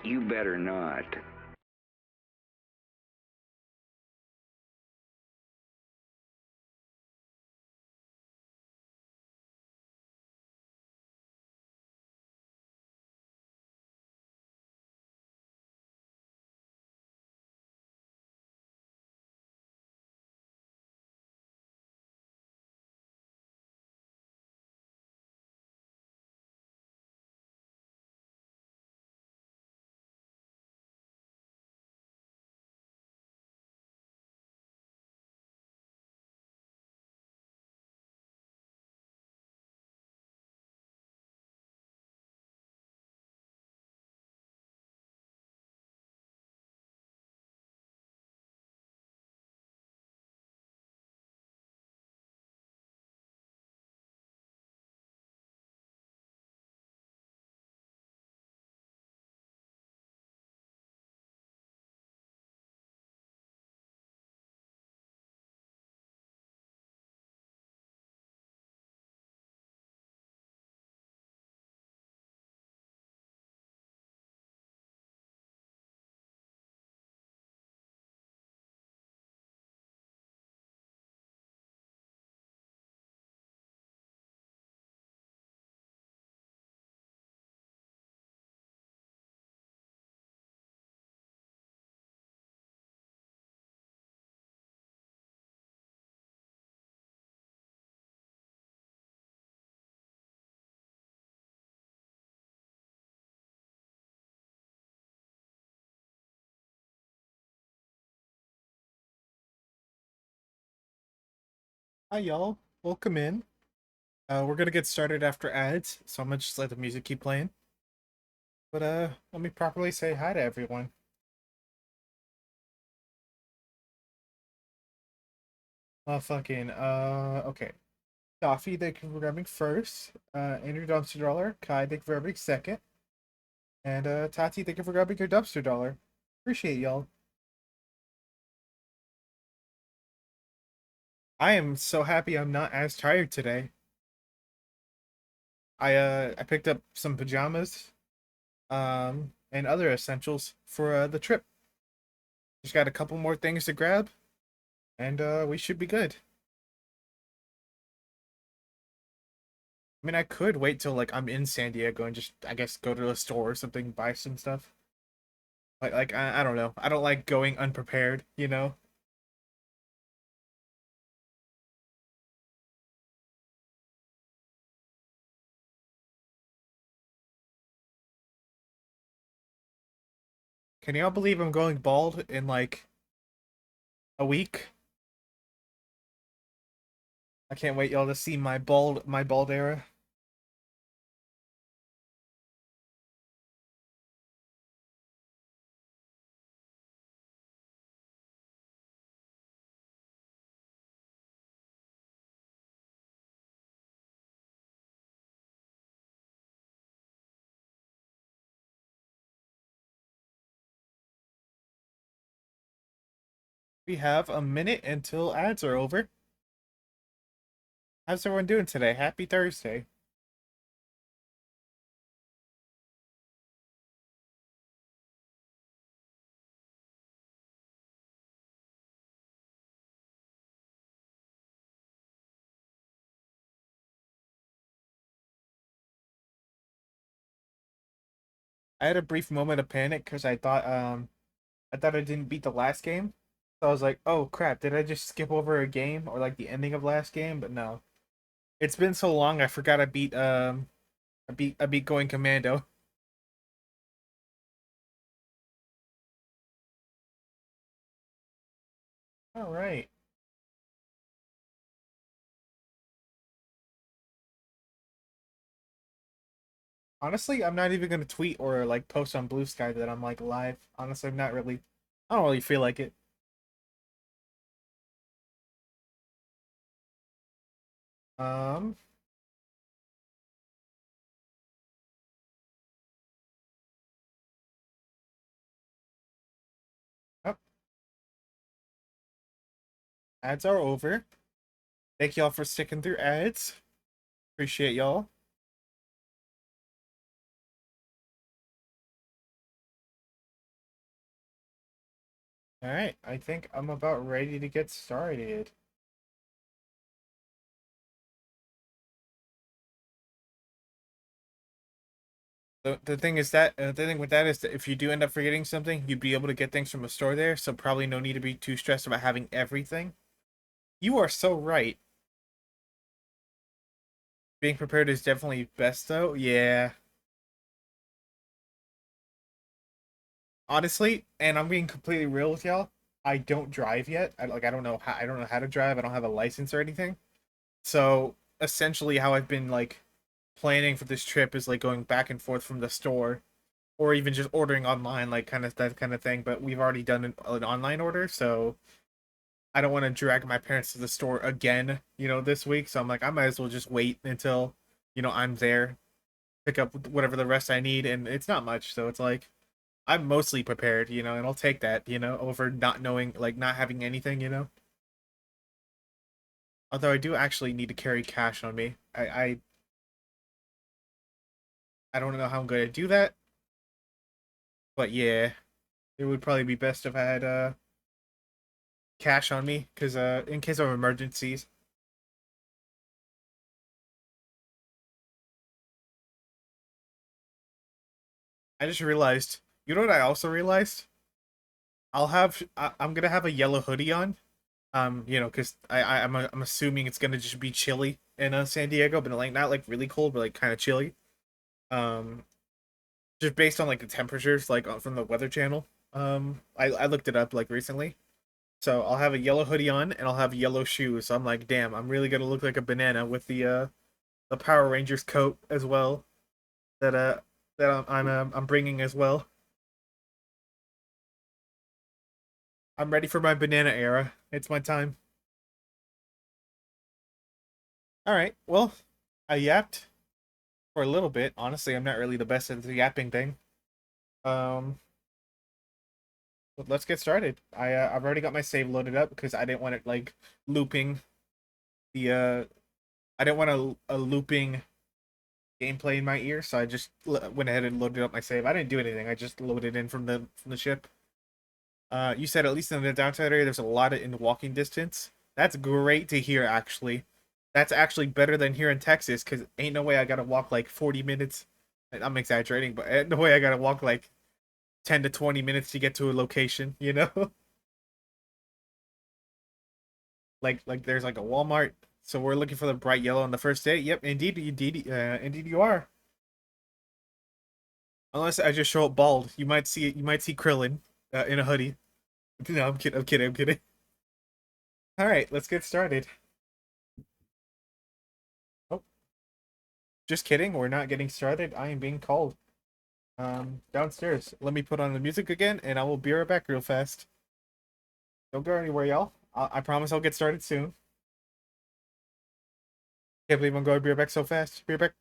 You better not. Hi, y'all. Welcome in. We're gonna get started after ads, so I'm gonna just let the music keep playing. But let me properly say hi to everyone. Okay. Coffee, thank you for grabbing first. Andrew Dumpster Dollar. Kai, thank you for grabbing second. And Tati, thank you for grabbing your dumpster dollar. Appreciate y'all. I am so happy I'm not as tired today. I picked up some pajamas, and other essentials for the trip. Just got a couple more things to grab, and we should be good. I mean, I could wait till like I'm in San Diego and just, I guess, go to a store or something, buy some stuff. I don't know. I don't like going unprepared, you know? Can y'all believe I'm going bald in like a week? I can't wait y'all to see my bald era. We have a minute until ads are over. How's everyone doing today? Happy Thursday. I had a brief moment of panic because I thought I didn't beat the last game. So I was like, oh crap, did I just skip over a game or like the ending of last game? But no. It's been so long I forgot I beat going commando. All right. Honestly, I'm not even gonna tweet or like post on Blue Sky that I'm like live. Honestly, I'm not really. I don't really feel like it. Um. Oh, ads are over. Thank y'all for sticking through ads. Appreciate y'all. All right, I think I'm about ready to get started. The thing is that the thing with that is that if you do end up forgetting something, you'd be able to get things from a store there, so probably no need to be too stressed about having everything. You are so right. Being prepared is definitely best though. Yeah. Honestly, and I'm being completely real with y'all, I don't drive yet. I don't know how to drive. I don't have a license or anything. So, essentially how I've been like planning for this trip is like going back and forth from the store or even just ordering online, like kind of that kind of thing. But we've already done an online order, so I don't want to drag my parents to the store again, this week. So I'm like, I might as well just wait until, I'm there, pick up whatever the rest I need, and it's not much. So it's like I'm mostly prepared, and I'll take that, over not knowing, like not having anything. Although I do actually need to carry cash on me. I don't know how I'm going to do that, but yeah, it would probably be best if I had cash on me, because in case of emergencies. I just realized. You know what I also realized? I'm gonna have a yellow hoodie on. Because I'm assuming it's gonna just be chilly in San Diego, but like not like really cold, but like kind of chilly. Um, just based on like the temperatures, like from the Weather Channel. I looked it up like recently. So I'll have a yellow hoodie on and I'll have yellow shoes. So I'm like, damn, I'm really gonna look like a banana with the Power Rangers coat as well. That I'm bringing as well. I'm ready for my banana era. It's my time. All right. Well, I yapped for a little bit. Honestly, I'm not really the best at the yapping thing. Um, but let's get started. I've already got my save loaded up because I didn't want it like looping the I didn't want a looping gameplay in my ear, so I just went ahead and loaded up my save. I didn't do anything. I just loaded in from the ship. You said at least in the downtown area, there's a lot in walking distance. That's great to hear, actually. That's actually better than here in Texas, because ain't no way I gotta walk like 40 minutes. I'm exaggerating, but ain't no way I gotta walk like 10 to 20 minutes to get to a location? Like there's like a Walmart. So we're looking for the bright yellow on the first day. Yep, indeed you are. Unless I just show up bald, you might see Krillin in a hoodie. No, I'm kidding. All right, let's get started. Oh, just kidding. We're not getting started. I am being called. Downstairs. Let me put on the music again, and I will be right back real fast. Don't go anywhere, y'all. I promise I'll get started soon. Can't believe I'm going to be right back so fast. Be right back.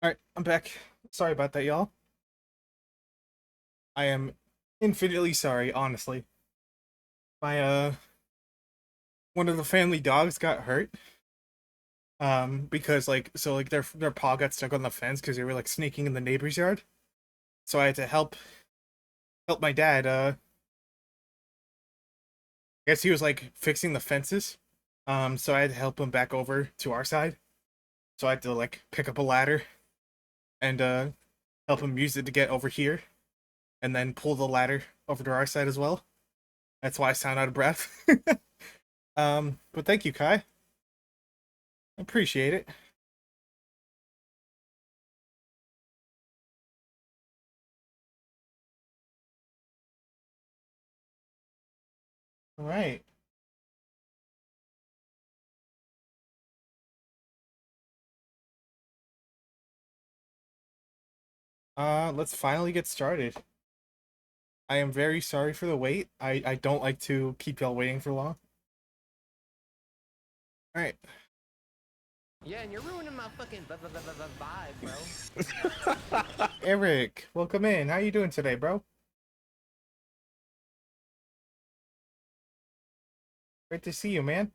Alright, I'm back. Sorry about that, y'all. I am infinitely sorry, honestly. My one of the family dogs got hurt. Because like their paw got stuck on the fence because they were like sneaking in the neighbor's yard. So I had to help my dad. I guess he was like fixing the fences. So I had to help him back over to our side. So I had to like pick up a ladder and help him use it to get over here, and then pull the ladder over to our side as well. That's why I sound out of breath. But thank you, Kai. I appreciate it. All right. Let's finally get started. I am very sorry for the wait. I don't like to keep y'all waiting for long. All right. Yeah, and you're ruining my fucking vibe, bro. Eric, welcome in. How you doing today, bro? Great to see you, man.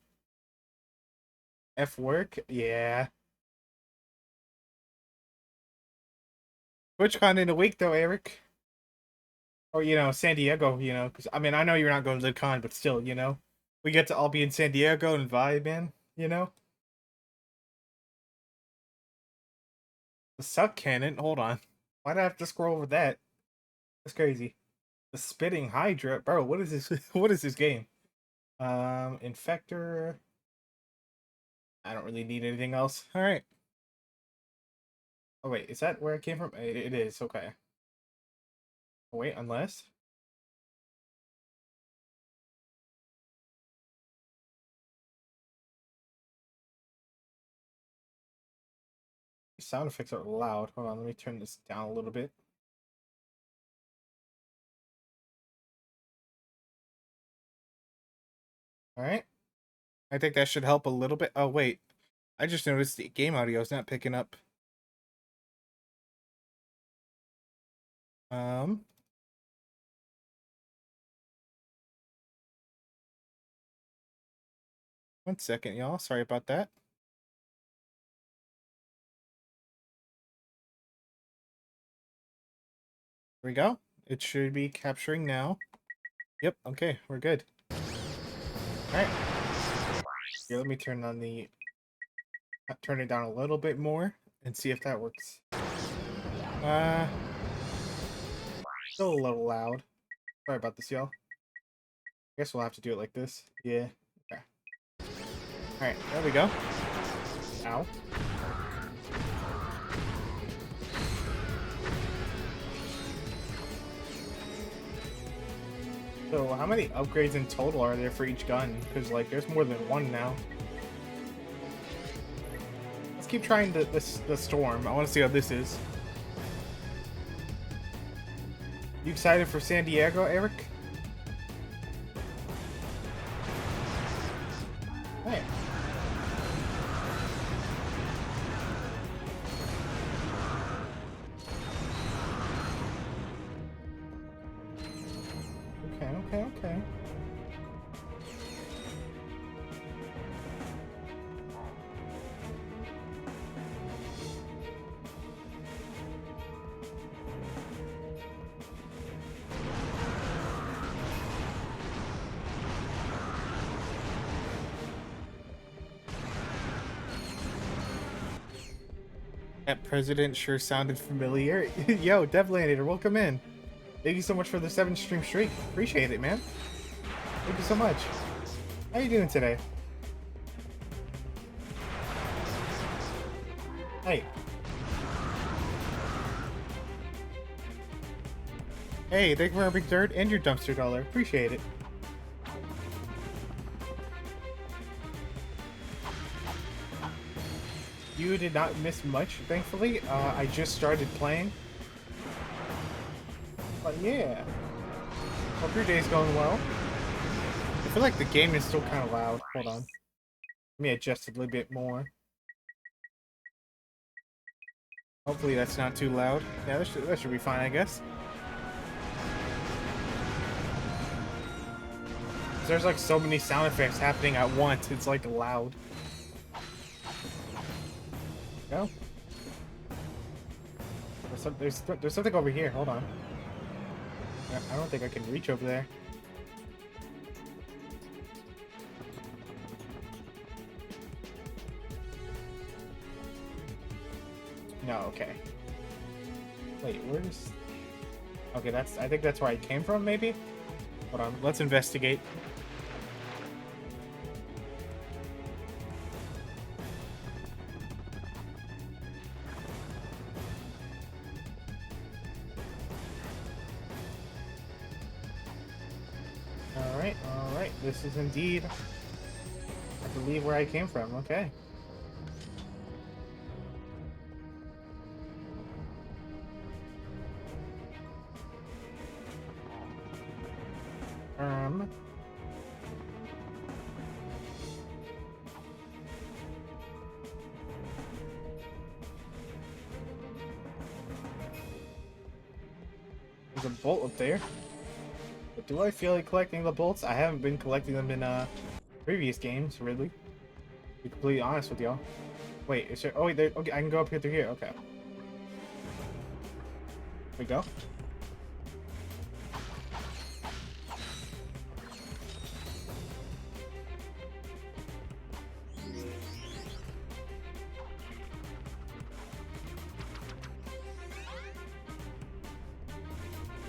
F work? Yeah. TwitchCon in a week though, Eric. Or San Diego, because I mean I know you're not going to con, but still, we get to all be in San Diego and vibe, man. The suck cannon. Hold on. Why'd I have to scroll over that? That's crazy. The spitting hydra, bro. What is this? What is this game? Infector. I don't really need anything else. All right. Oh wait, is that where it came from? It is. Okay. Oh, wait, unless sound effects are loud. Hold on, let me turn this down a little bit. All right. I think that should help a little bit. Oh wait, I just noticed the game audio is not picking up. Um, 1 second, y'all. Sorry about that. Here we go. It should be capturing now. Yep. Okay, we're good. All right. Here, let me turn it down a little bit more and see if that works. Uh, Still a little loud. Sorry about this, y'all. I guess we'll have to do it like this. Yeah. Okay. All right. There we go. Ow. So how many upgrades in total are there for each gun? Because like there's more than one now. Let's keep trying the storm. I want to see how this is. You excited for San Diego, Eric? Hey. Okay. That president sure sounded familiar. Yo, Devlanator, welcome in. Thank you so much for the 7 stream streak. Appreciate it, man. Thank you so much. How you doing today? Hey. Hey, thank you for Big Dirt and your dumpster dollar. Appreciate it. You did not miss much, thankfully. I just started playing. But yeah. Hope your day's going well. I feel like the game is still kind of loud. Hold on. Let me adjust it a little bit more. Hopefully that's not too loud. Yeah, that should be fine, I guess. There's like so many sound effects happening at once. It's like loud. Go. There's something over here. Hold on. I don't think I can reach over there. No, okay. Wait, where's... Okay, I think that's where I came from, maybe? Hold on, let's investigate. Alright, this is indeed, I believe, where I came from, okay. There's a bolt up there. But do I feel like collecting the bolts? I haven't been collecting them in previous games, really. To be completely honest with y'all. Wait, is there... Oh, wait, there... Okay, I can go up here through here. Okay. Here we go.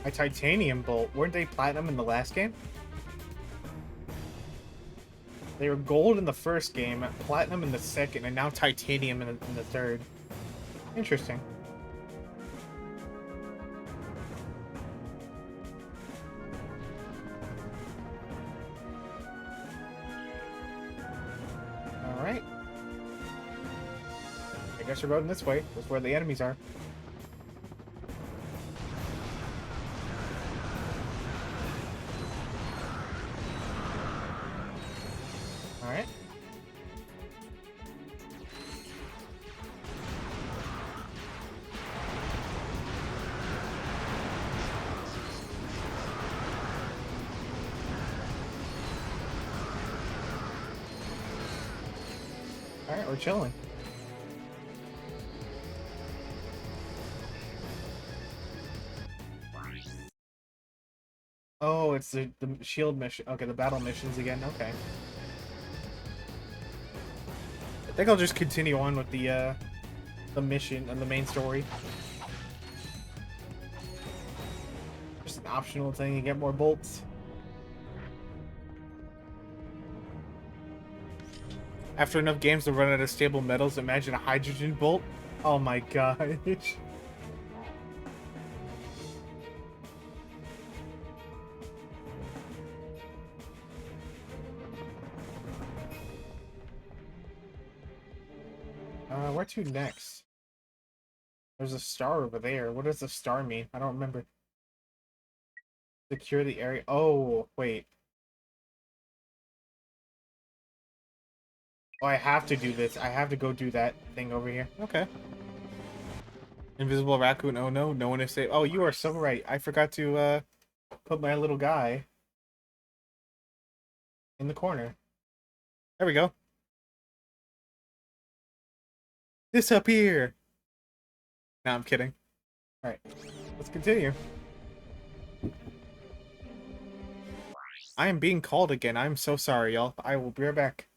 A titanium bolt. Weren't they platinum in the last game? They were gold in the first game, platinum in the second, and now titanium in the third. Interesting. Alright. I guess we're going this way. That's where the enemies are. Alright. Alright, we're chilling. Oh, it's the shield mission. Okay, the battle missions again. Okay. I think I'll just continue on with the mission and the main story. Just an optional thing to get more bolts. After enough games to run out of stable metals, imagine a hydrogen bolt. Oh my gosh. Where to next? There's a star over there. What does the star mean? I don't remember. Secure the area. Oh, wait. Oh, I have to do this. I have to go do that thing over here. Okay. Invisible raccoon. Oh no, no one is safe. Oh, you are so right. I forgot to put my little guy in the corner. There we go. Disappear. No, I'm kidding. Alright. Let's continue. I am being called again. I'm so sorry, y'all. I will be right back.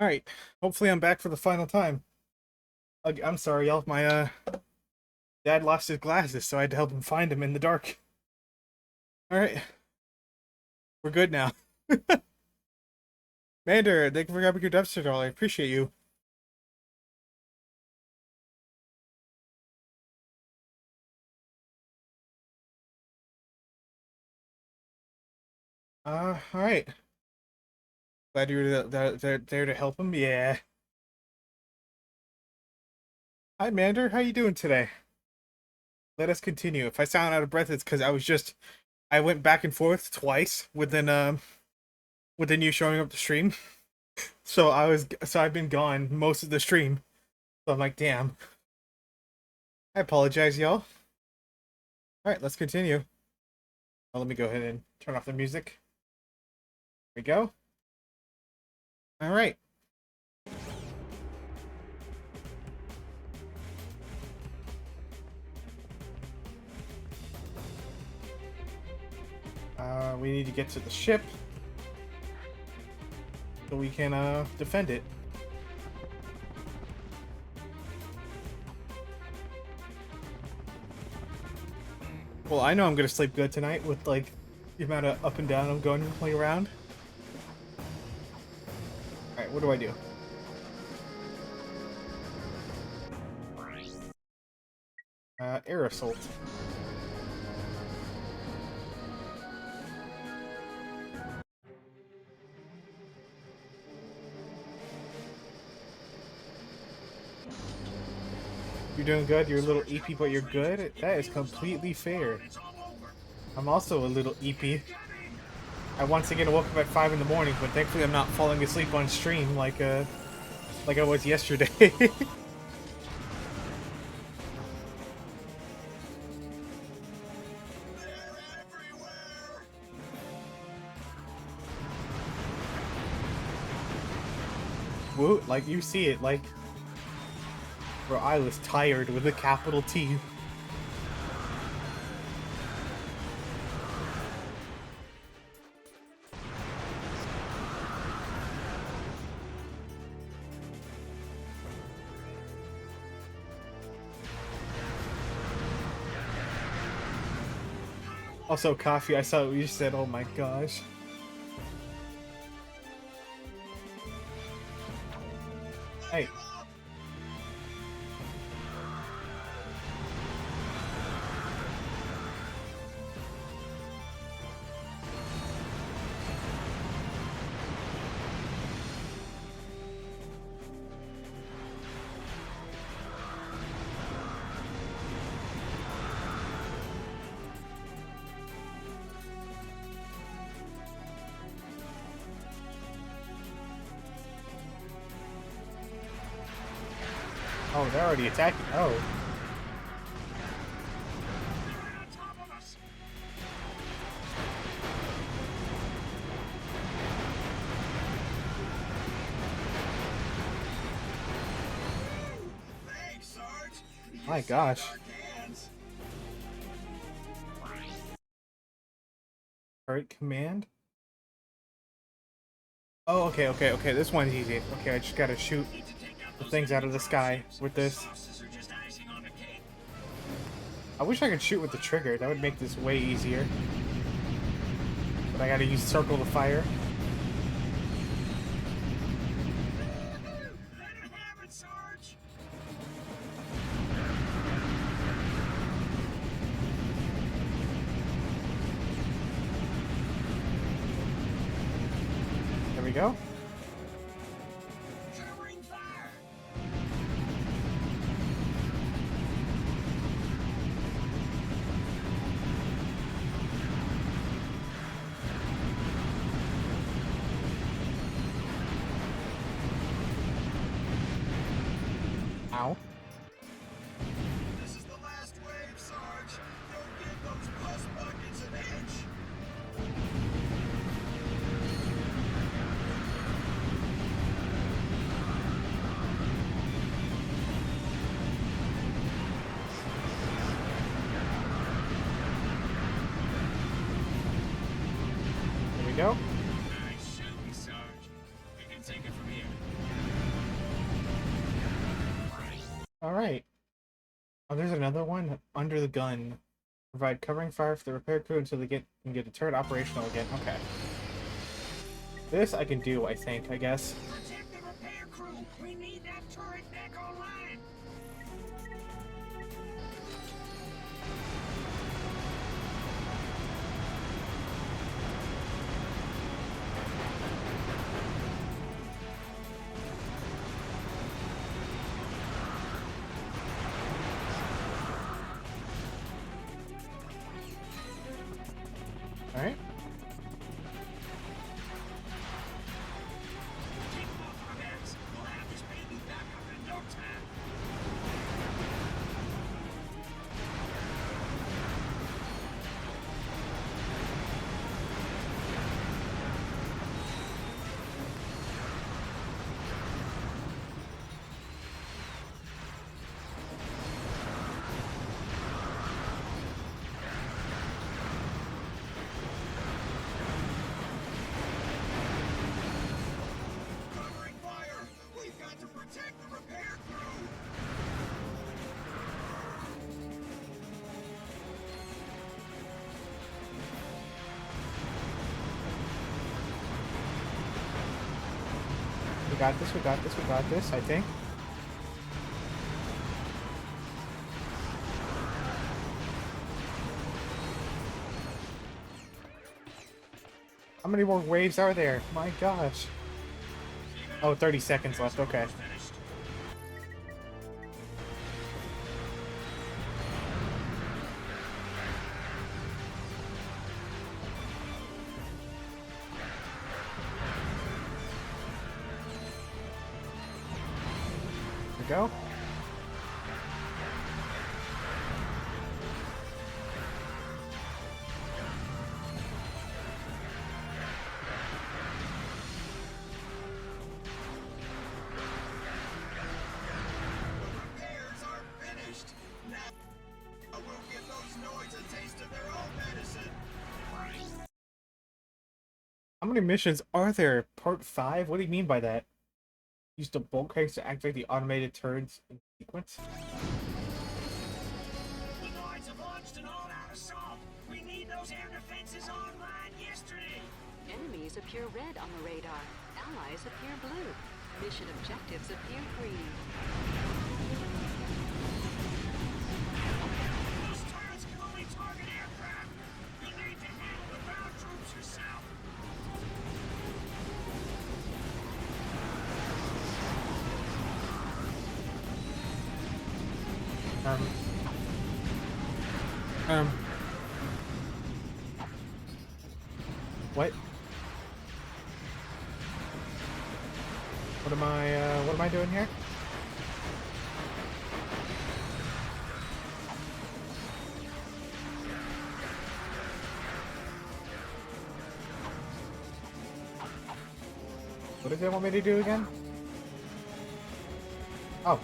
Alright, hopefully I'm back for the final time. I'm sorry, y'all. My dad lost his glasses, so I had to help him find them in the dark. Alright, we're good now. Mander, thank you for grabbing your dumpster doll. I appreciate you. Alright. Glad you were there to help him. Yeah. Hi, Mander. How you doing today? Let us continue. If I sound out of breath, it's because I went back and forth twice within you showing up the stream. So I've been gone most of the stream. So I'm like, damn. I apologize, y'all. Alright, let's continue. Oh, let me go ahead and turn off the music. There we go. Alright. We need to get to the ship so we can defend it. Well, I know I'm gonna sleep good tonight with like the amount of up and down I'm going to play around. Alright, what do I do? Air assault. You're doing good, you're a little EP, but you're good? That is completely fair. I'm also a little EP. I once again woke up at 5 in the morning, but thankfully I'm not falling asleep on stream like I was yesterday. Woot, like you see it, like... Bro, I was tired with a capital T. Also, Coffee, I saw what you said, oh my gosh. Hey. Oh, they're already attacking. Oh. My gosh. Alright, command. Oh, okay. This one's easy. Okay, I just gotta shoot the things out of the sky with this. I wish I could shoot with the trigger. That would make this way easier. But I gotta use circle to fire. There we go. Ow. This is the last wave, Sarge. Don't give those bus buckets an inch. There we go. Nice shooting, Sarge. We can take it from here. Alright. Oh, there's another one. Under the gun. Provide covering fire for the repair crew until they can get the turret operational again. Okay. This I can do, I think, I guess. Protect the repair crew. We need that turret back online. Alright. Keep them off our backs. We'll have this baby back up in no time. Covering fire. We've got to protect the repair crew. We got this, we got this, we got this, I think. How many more waves are there? My gosh. Oh, 30 seconds left, okay. Finished. Here we go. Repairs are finished. Now we'll give those noids a taste of their own medicine. How many missions are there? Part 5? What do you mean by that? Use the bulk crates to activate the automated turrets in sequence? The noids have launched an all-out assault. We need those air defenses online yesterday. Enemies appear red on the radar. Allies appear blue. Mission objectives appear green. Those turrets can only target aircraft. You need to handle the ground troops yourself. What? What am I doing here? What does it want me to do again? Oh.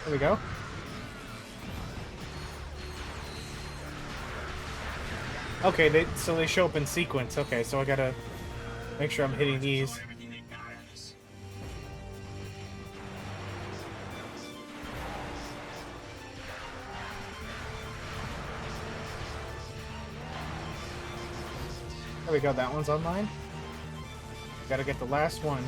There we go. Okay, so they show up in sequence. Okay, so I gotta make sure I'm hitting these. Everything they got at us. There we go, that one's online. Gotta get the last one.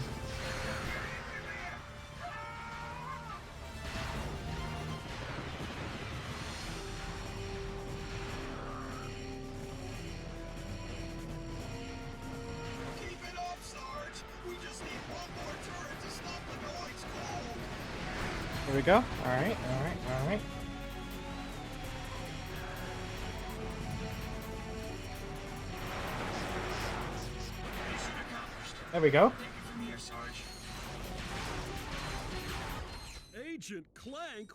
Keep it up, Sarge. We just need one more turret to stop the noids cold. There we go. Alright, alright, alright. Mission accomplished. There we go. Take it from here, Sarge. Agent Clank?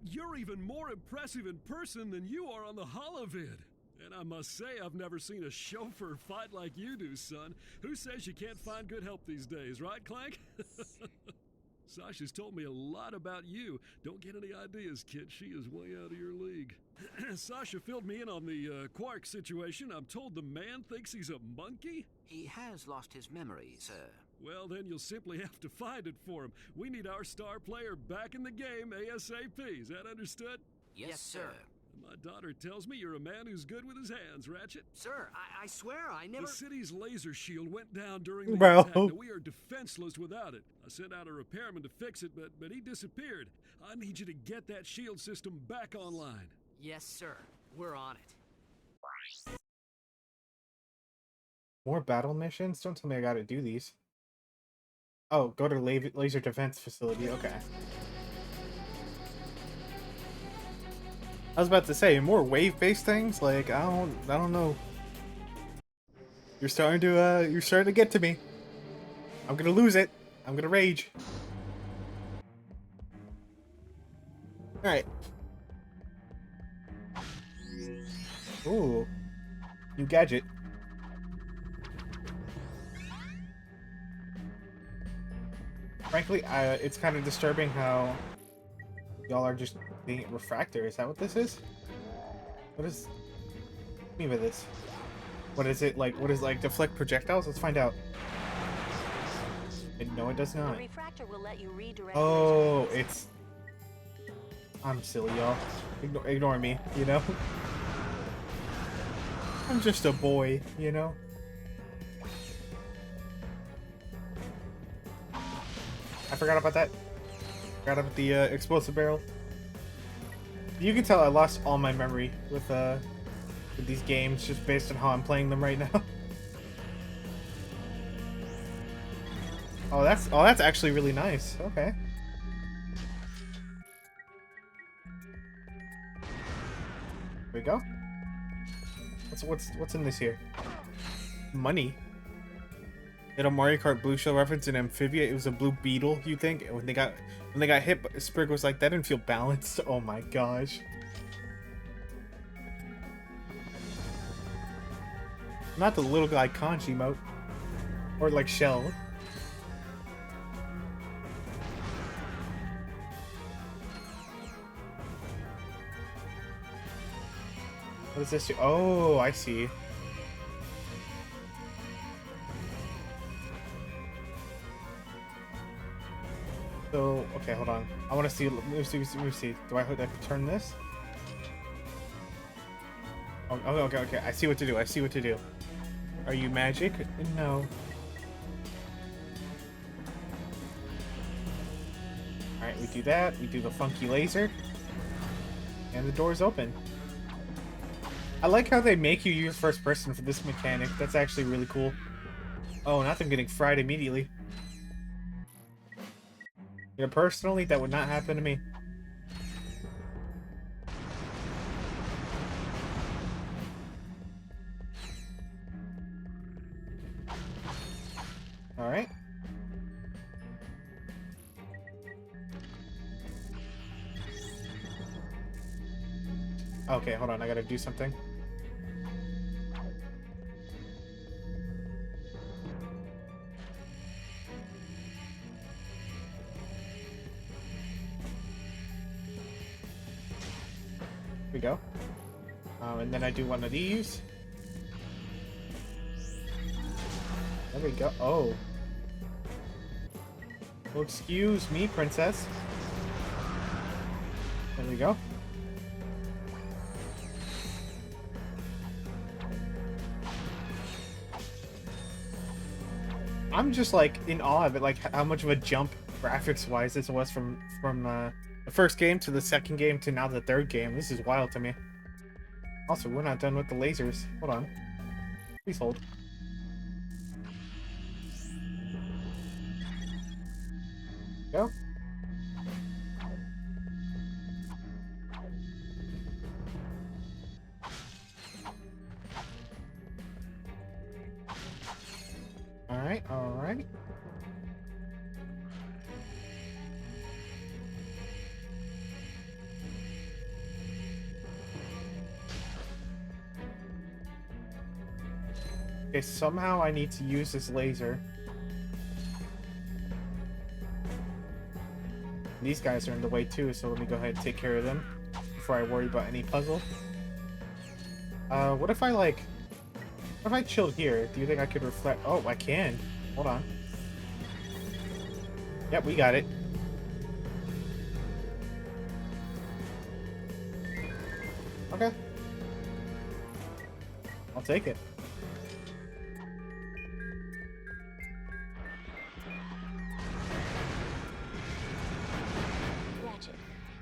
You're even more impressive in person than you are on the holovid. And I must say, I've never seen a chauffeur fight like you do, son. Who says you can't find good help these days, right, Clank? Sasha's told me a lot about you. Don't get any ideas, kid. She is way out of your league. Sasha filled me in on the Quark situation. I'm told the man thinks he's a monkey? He has lost his memory, sir. Well, then you'll simply have to find it for him. We need our star player back in the game ASAP. Is that understood? Yes, sir. My daughter tells me you're a man who's good with his hands, Ratchet. Sir, I swear I never... The city's laser shield went down during the Bro. attack. Now, we are defenseless without it. I sent out a repairman to fix it, but he disappeared. I need you to get that shield system back online. Yes, sir. We're on it. More battle missions? Don't tell me I gotta do these. Oh, go to laser defense facility. Okay. I was about to say more wave-based things. Like I don't know. You're starting to get to me. I'm gonna lose it. I'm gonna rage. All right. Ooh, new gadget. Frankly, it's kind of disturbing how y'all are just being refractor. Is that what this is? What is... What do you mean by this? What is it like? What is like deflect projectiles? Let's find out. No, it does not. The refractor will let you redirect. Oh, it's... I'm silly, y'all. Ignore me, you know? I'm just a boy, you know? I forgot about that. Forgot about the explosive barrel. You can tell I lost all my memory with these games just based on how I'm playing them right now. Oh, that's actually really nice. Okay. There we go. What's in this here? Money. Did a Mario Kart Blue Shell reference in Amphibia? It was a blue beetle, you think? When they got hit, Sprig was like, that didn't feel balanced. Oh my gosh. Not the little guy Kanji emote. Or like Shell. What does this do? Oh, I see. So, okay, hold on. I want to see. Let me see. Do I have to turn this? Oh, okay. I see what to do. Are you magic? No. Alright, we do that. We do the funky laser. And the door's open. I like how they make you use first person for this mechanic. That's actually really cool. Oh, not them getting fried immediately. You know, personally, that would not happen to me. Alright. Okay, hold on. I gotta do something. Here we go. And then I do one of these. There we go. Oh. Well, excuse me, princess. There we go. I'm just like in awe of it, like how much of a jump graphics-wise this was from the first game to the second game to now the third game. This is wild to me. Also, we're not done with the lasers. Hold on. Please hold. Go. Alright. Okay, somehow I need to use this laser. These guys are in the way too, so let me go ahead and take care of them before I worry about any puzzle. What if I like... What if I chilled here? Do you think I could reflect... Oh, I can. Hold on. Yep, we got it. Okay. I'll take it. Ratchet,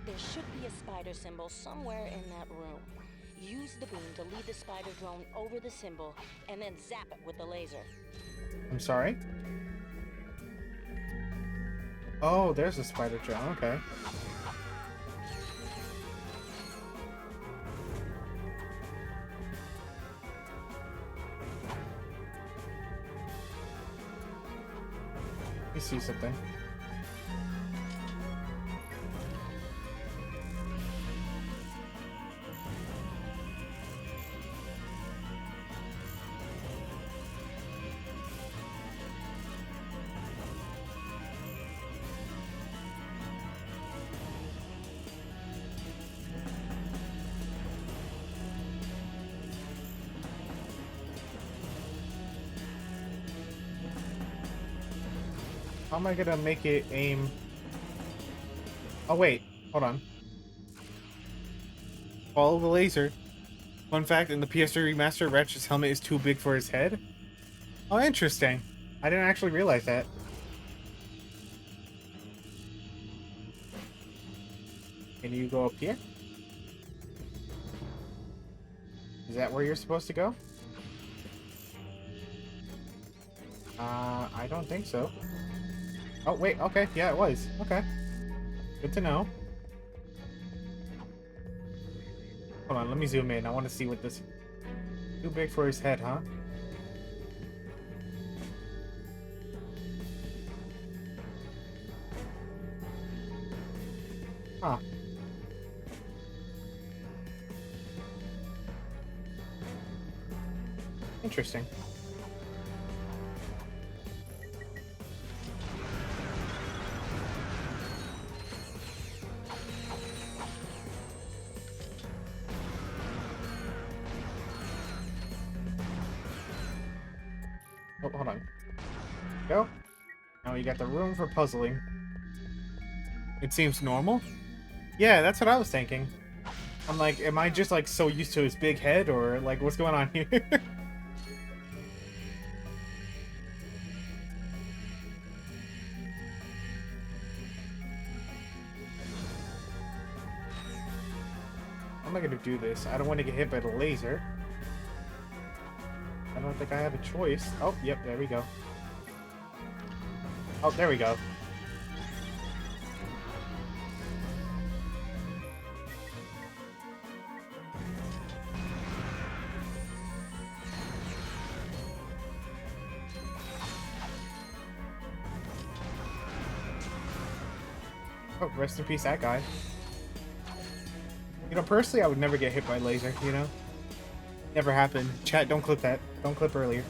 there should be a spider symbol somewhere in that room. Use the beam to lead the spider drone over the symbol, and then zap it with the laser. I'm sorry? Oh, there's a spider drone. Okay. Let me see something. How am I gonna make it aim? Oh wait, hold on. Follow the laser. Fun fact, in the PS3 remaster, Ratchet's helmet is too big for his head. Oh, interesting. I didn't actually realize that. Can you go up here? Is that where you're supposed to go? I don't think so. Oh, wait, okay, yeah, it was. Okay. Good to know. Hold on, let me zoom in. I want to see what this... Too big for his head, huh? Huh. Interesting. Oh, hold on. Go. Now you got the room for puzzling. It seems normal? Yeah, that's what I was thinking. I'm like, am I just like so used to his big head, or like what's going on here? How am I gonna do this? I don't want to get hit by the laser. I don't think I have a choice. Oh, yep, there we go. Oh, there we go. Oh, rest in peace, that guy. You know, personally, I would never get hit by a laser, you know? Never happened. Chat, don't clip that. Don't clip earlier.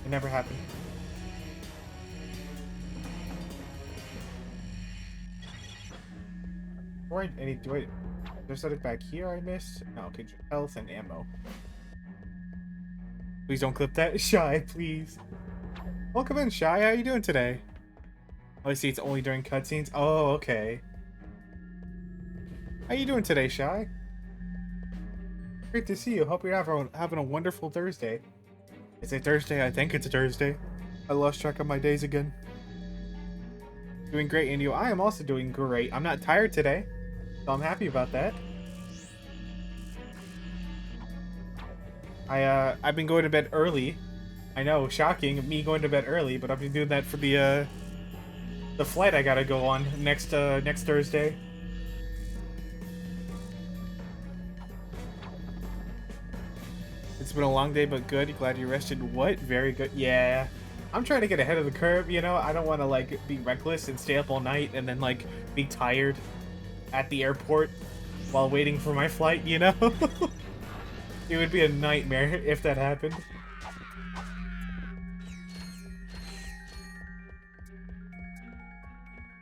It never happened. There's something back here I missed? No, okay, just health and ammo. Please don't clip that. Shy, please. Welcome in, Shy. How you doing today? Oh, I see it's only during cutscenes. Oh, okay. How you doing today, Shy? Great to see you. Hope you're having a wonderful Thursday. Is it Thursday? I think it's a Thursday. I lost track of my days again. Doing great, and you? I am also doing great. I'm not tired today, so I'm happy about that. I've been going to bed early. I know, shocking, me going to bed early, but I've been doing that for the flight I gotta go on next Thursday. It's been a long day, but good. Glad you rested. What? Very good. Yeah. I'm trying to get ahead of the curve, you know? I don't want to, like, be reckless and stay up all night and then, like, be tired at the airport while waiting for my flight, you know? It would be a nightmare if that happened.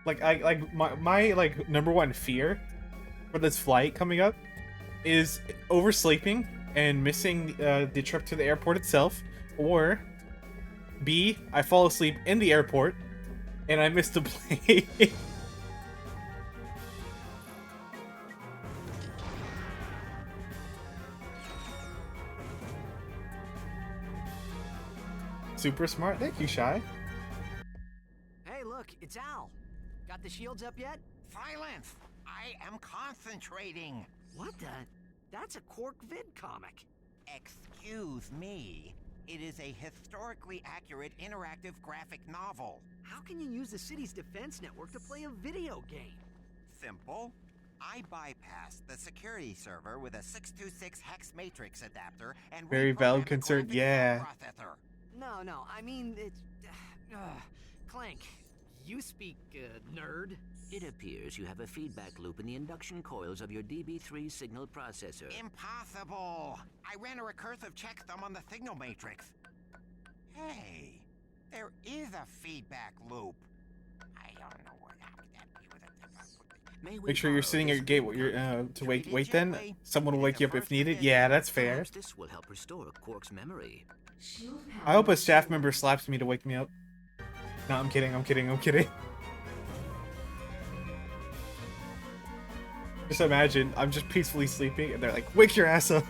Like my like number one fear for this flight coming up is oversleeping and missing the trip to the airport itself, or B, I fall asleep in the airport and I miss the plane. Super smart. Thank you, Shy. Hey, look, it's Al. Got the shields up yet? Silence! I am concentrating. What the? That's a Quark vid comic. Excuse me. It is a historically accurate interactive graphic novel. How can you use the city's defense network to play a video game? Simple. I bypassed the security server with a 626 hex matrix adapter and Very valid reprogrammed the concern, graphics yeah. processor. No, I mean, it's... Clank, you speak, nerd. It appears you have a feedback loop in the induction coils of your DB3 signal processor. Impossible! I ran a recursive checksum on the signal matrix. Hey, there is a feedback loop. I don't know what happened. Make sure you're sitting at your gate to wait then. Someone will wake you up if needed. Yeah, that's fair. Perhaps this will help restore Quark's memory. I hope a staff member slaps me to wake me up. No, I'm kidding. Just imagine, I'm just peacefully sleeping and they're like, wake your ass up.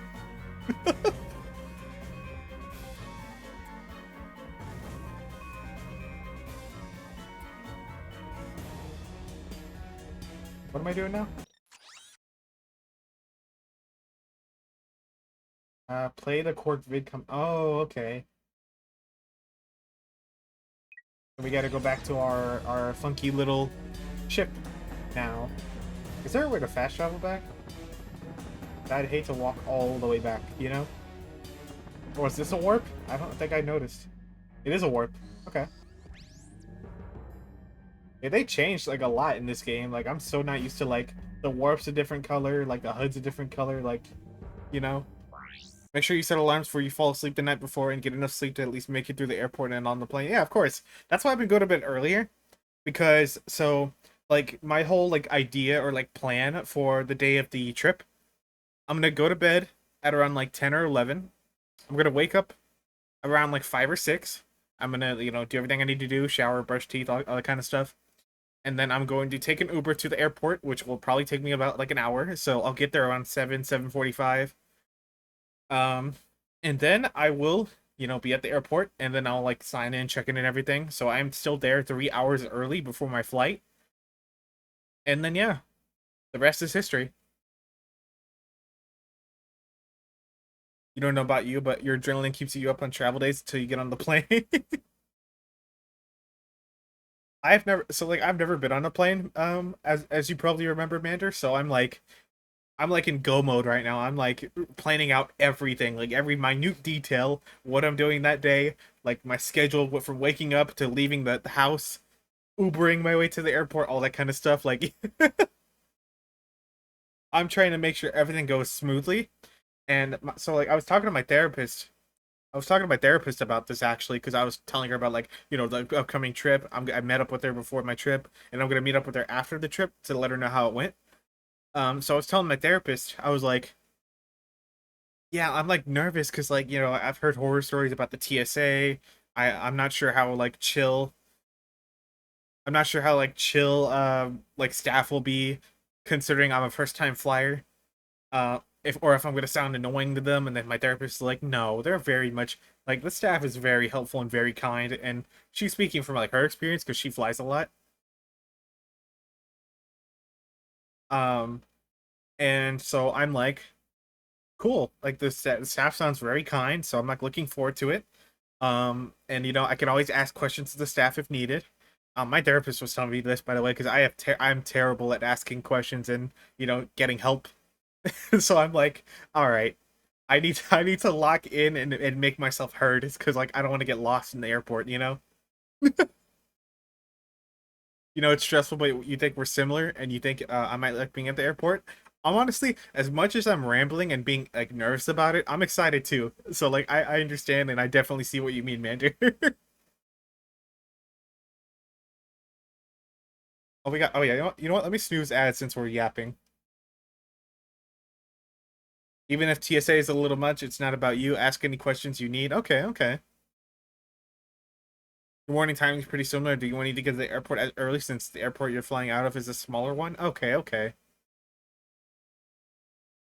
What am I doing now? Play the Quark vid oh, okay. We gotta go back to our funky little ship now. Is there a way to fast travel back? I'd hate to walk all the way back, you know? Or is this a warp? I don't think I noticed. It is a warp. Okay. Yeah, they changed like a lot in this game. Like, I'm so not used to like the warp's a different color, like the HUD's a different color, like, you know? Make sure you set alarms before you fall asleep the night before and get enough sleep to at least make it through the airport and on the plane. Yeah, of course. That's why I've been going to bed earlier. Because, so, like, my whole, like, idea or, like, plan for the day of the trip, I'm going to go to bed at around, like, 10 or 11. I'm going to wake up around, like, 5 or 6. I'm going to, you know, do everything I need to do, shower, brush teeth, all that kind of stuff. And then I'm going to take an Uber to the airport, which will probably take me about, like, an hour. So I'll get there around 7:45. And then I will, you know, be at the airport, and then I'll, like, sign in, check in and everything. So I'm still there 3 hours early before my flight. And then, yeah, the rest is history. You don't know about you, but your adrenaline keeps you up on travel days until you get on the plane. I've never been on a plane, as you probably remember, Mander, so I'm like in go mode right now. I'm like planning out everything, like every minute detail, what I'm doing that day, like my schedule from waking up to leaving the house, Ubering my way to the airport, all that kind of stuff. Like, I'm trying to make sure everything goes smoothly. And so, like, I was talking to my therapist about this, actually, because I was telling her about, like, you know, the upcoming trip. I met up with her before my trip, and I'm gonna meet up with her after the trip to let her know how it went. So I was telling my therapist, I was like, yeah, I'm, like, nervous because, like, you know, I've heard horror stories about the TSA. I'm not sure how, like, chill like, staff will be, considering I'm a first-time flyer. If I'm gonna sound annoying to them. And then my therapist is like, no, they're very much, like, the staff is very helpful and very kind, and she's speaking from, like, her experience because she flies a lot. And so I'm like, cool, like, the staff sounds very kind, so I'm, like, looking forward to it. And, you know, I can always ask questions to the staff if needed. My therapist was telling me this, by the way, because I'm terrible at asking questions and, you know, getting help. So I'm like, all right, I need to lock in and make myself heard. It's because, like, I don't want to get lost in the airport, you know. You know, it's stressful, but you think we're similar, and you think I might like being at the airport. I'm honestly, as much as I'm rambling and being, like, nervous about it, I'm excited too. So, like, I understand, and I definitely see what you mean, Mander. Oh, we got. Oh yeah. You know what? Let me snooze ads since we're yapping. Even if TSA is a little much, it's not about you. Ask any questions you need. Okay. Okay. The morning timing is pretty similar. Do you want to get to the airport as early since the airport you're flying out of is a smaller one? Okay. Okay.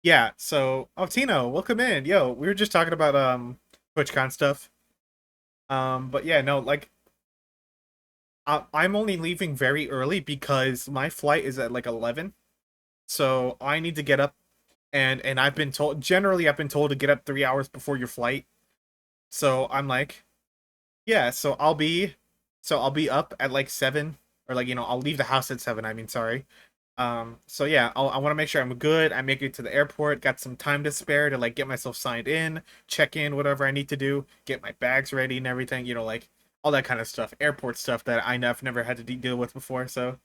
Yeah. So, oh Tino, welcome in. Yo, we were just talking about TwitchCon stuff. But yeah, no, like I'm only leaving very early because my flight is at like 11. So I need to get up and I've been told generally I've been told to get up 3 hours before your flight. So I'm like, yeah, so I'll be up at like 7 or like, I'll leave the house at 7, I mean, sorry. So yeah, I want to make sure I'm good. I make it to the airport, got some time to spare to like get myself signed in, check in, whatever I need to do, get my bags ready and everything, like all that kind of stuff, airport stuff that I've never had to deal with before. So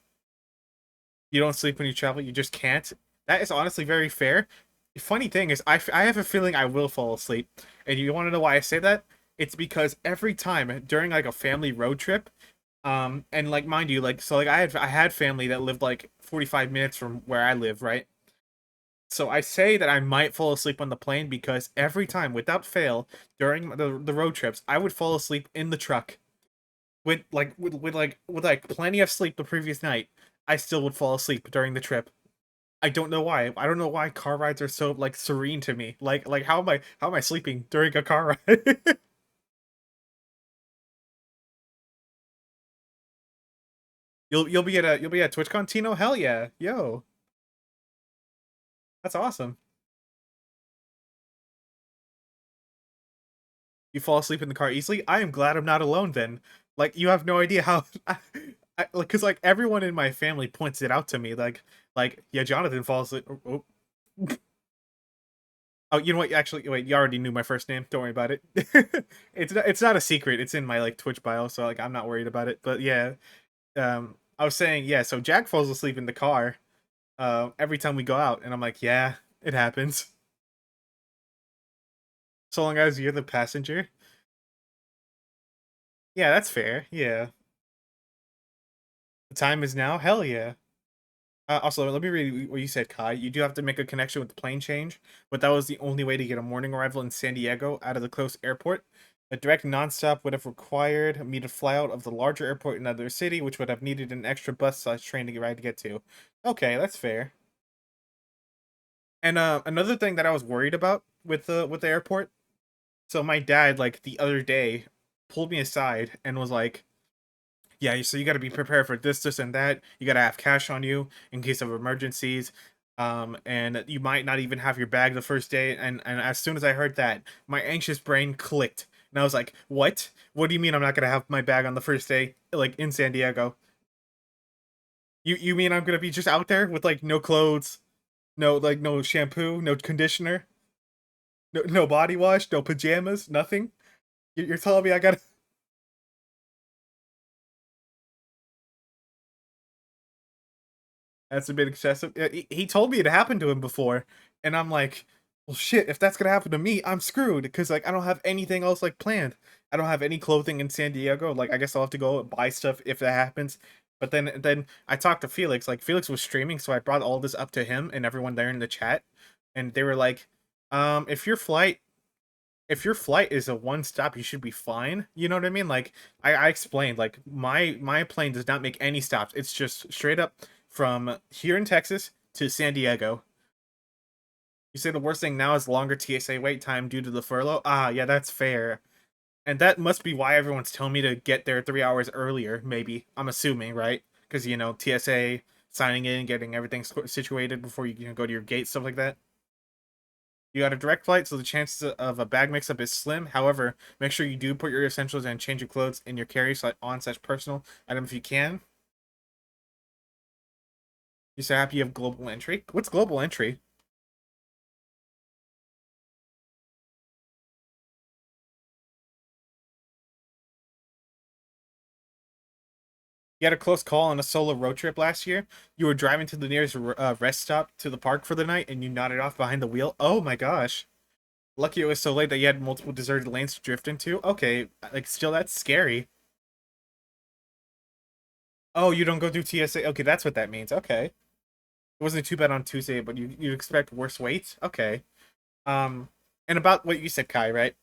you don't sleep when you travel, you just can't. That is honestly very fair. The funny thing is, I have a feeling I will fall asleep. And you want to know why I say that? It's because every time during like a family road trip, and like mind you, like so like I had family that lived like 45 minutes from where I live, right? So I say that I might fall asleep on the plane because every time, without fail, during the road trips, I would fall asleep in the truck with plenty of sleep the previous night. I still would fall asleep during the trip. I don't know why. I don't know why car rides are so like serene to me. Like how am I sleeping during a car ride? you'll be at TwitchCon, Tino? Hell yeah. Yo. That's awesome. You fall asleep in the car easily? I am glad I'm not alone then. Like you have no idea how like cuz like everyone in my family points it out to me like yeah, Jonathan falls asleep. Oh, oh. Oh, you know what? Actually, wait. You already knew my first name. Don't worry about it. It's not a secret. It's in my like Twitch bio, so like I'm not worried about it. But yeah, I was saying yeah. So Jack falls asleep in the car, every time we go out, and I'm like, yeah, it happens. So long as you're the passenger. Yeah, that's fair. Yeah, the time is now. Hell yeah. Also, let me read what you said, Kai. You do have to make a connection with the plane change, but that was the only way to get a morning arrival in San Diego out of the close airport. A direct nonstop would have required me to fly out of the larger airport in another city, which would have needed an extra bus/train to ride to get to. Okay, that's fair. And another thing that I was worried about with the airport. So my dad, like the other day, pulled me aside and was like, yeah, so you got to be prepared for this, and that. You got to have cash on you in case of emergencies. And you might not even have your bag the first day. And as soon as I heard that, my anxious brain clicked. And I was like, what? What do you mean I'm not going to have my bag on the first day, like in San Diego? You mean I'm going to be just out there with like no clothes, no shampoo, no conditioner, no body wash, no pajamas, nothing? You're telling me I got to. That's a bit excessive. Yeah, he told me it happened to him before, and I'm like, well, shit. If that's gonna happen to me, I'm screwed because like I don't have anything else like planned. I don't have any clothing in San Diego. Like I guess I'll have to go and buy stuff if that happens. But then I talked to Felix. Like Felix was streaming, so I brought all this up to him and everyone there in the chat, and they were like, if your flight is a one stop, you should be fine. You know what I mean? Like I explained, like my plane does not make any stops. It's just straight up from here in Texas to San Diego. You say the worst thing now is longer TSA wait time due to the furlough. Ah, yeah, that's fair. And that must be why everyone's telling me to get there 3 hours earlier, maybe. I'm assuming, right? Because, TSA, signing in, getting everything situated before you can go to your gate, stuff like that. You got a direct flight, so the chances of a bag mix-up is slim. However, make sure you do put your essentials and change your clothes in your carry/on/personal item if you can. You so happy you have global entry? What's global entry? You had a close call on a solo road trip last year. You were driving to the nearest rest stop to the park for the night, and you nodded off behind the wheel. Oh my gosh. Lucky it was so late that you had multiple deserted lanes to drift into. Okay, like still that's scary. Oh, you don't go through TSA. Okay, that's what that means. Okay. It wasn't too bad on Tuesday, but you expect worse weight? Okay. Um, and about what you said, Kai, right?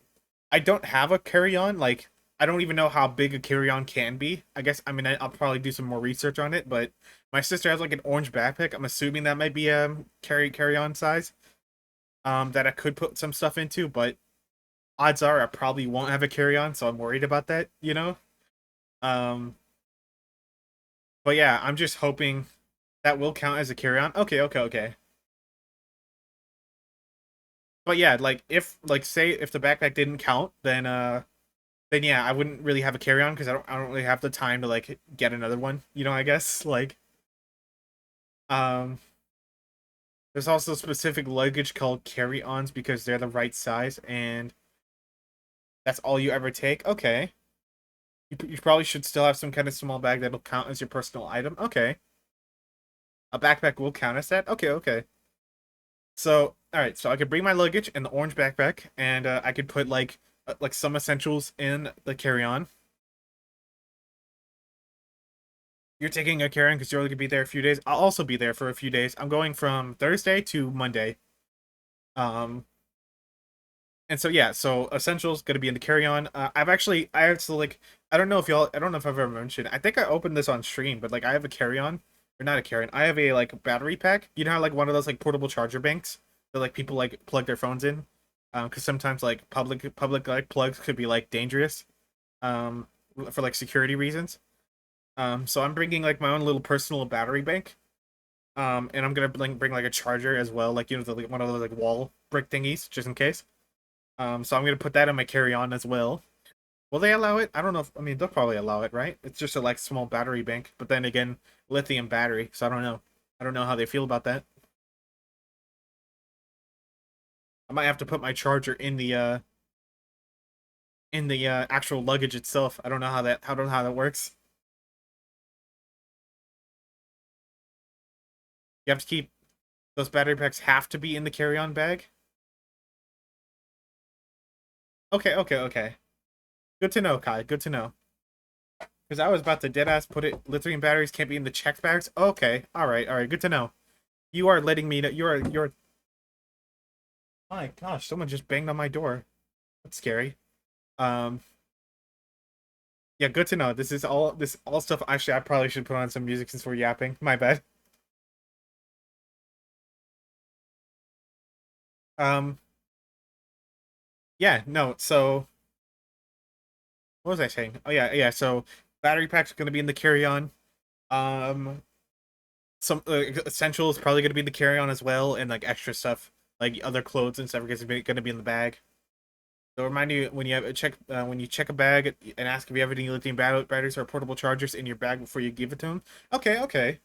I don't have a carry-on. Like, I don't even know how big a carry-on can be. I guess, I mean, I'll probably do some more research on it, but my sister has like an orange backpack. I'm assuming that might be carry-on size. That I could put some stuff into, but odds are I probably won't have a carry-on, so I'm worried about that, you know? Um, but yeah, I'm just hoping that will count as a carry-on. Okay, okay, okay. But yeah, like if like say if the backpack didn't count, then yeah, I wouldn't really have a carry-on because I don't really have the time to like get another one, you know, I guess. Like um there's also specific luggage called carry-ons because they're the right size and that's all you ever take. Okay. You probably should still have some kind of small bag that'll count as your personal item. Okay. A backpack will count as that. Okay, okay. So, all right, so I could bring my luggage in the orange backpack, and I could put like some essentials in the carry-on. You're taking a carry-on because you're only gonna be there a few days. I'll also be there for a few days. I'm going from Thursday to Monday. Um, and so yeah, so essentials gonna be in the carry-on. I actually like I don't know if y'all I don't know if I've ever mentioned. I think I opened this on stream, but like I have a carry-on or not a carry-on. I have a like battery pack. You know how like one of those like portable charger banks that like people like plug their phones in. Because sometimes like public like plugs could be like dangerous. Um, for like security reasons. So I'm bringing like my own little personal battery bank. And I'm gonna bring like a charger as well, like you know like, one of those like wall brick thingies, just in case. So I'm gonna put that in my carry-on as well. Will they allow it? I don't know. I mean, they'll probably allow it, right? It's just a like small battery bank, but then again, lithium battery. So I don't know. I don't know how they feel about that. I might have to put my charger in the actual luggage itself. I don't know how that works. You have to keep those battery packs have to be in the carry-on bag. Okay, okay, okay. Good to know, Kai. Good to know. Because I was about to deadass put it. Lithium batteries can't be in the checked bags. Okay, all right, all right. Good to know. You are letting me know. You're. My gosh, someone just banged on my door. That's scary. Um. Yeah, good to know. This all stuff. Actually, I probably should put on some music since we're yapping. My bad. Um. Yeah. No. So what was I saying? Oh yeah, yeah. So battery packs are gonna be in the carry-on. Um. Some essentials probably gonna be in the carry-on as well, and like extra stuff like other clothes and stuff is gonna be in the bag. So remind you when you check a bag and ask if you have any lithium batteries or portable chargers in your bag before you give it to them. Okay, okay.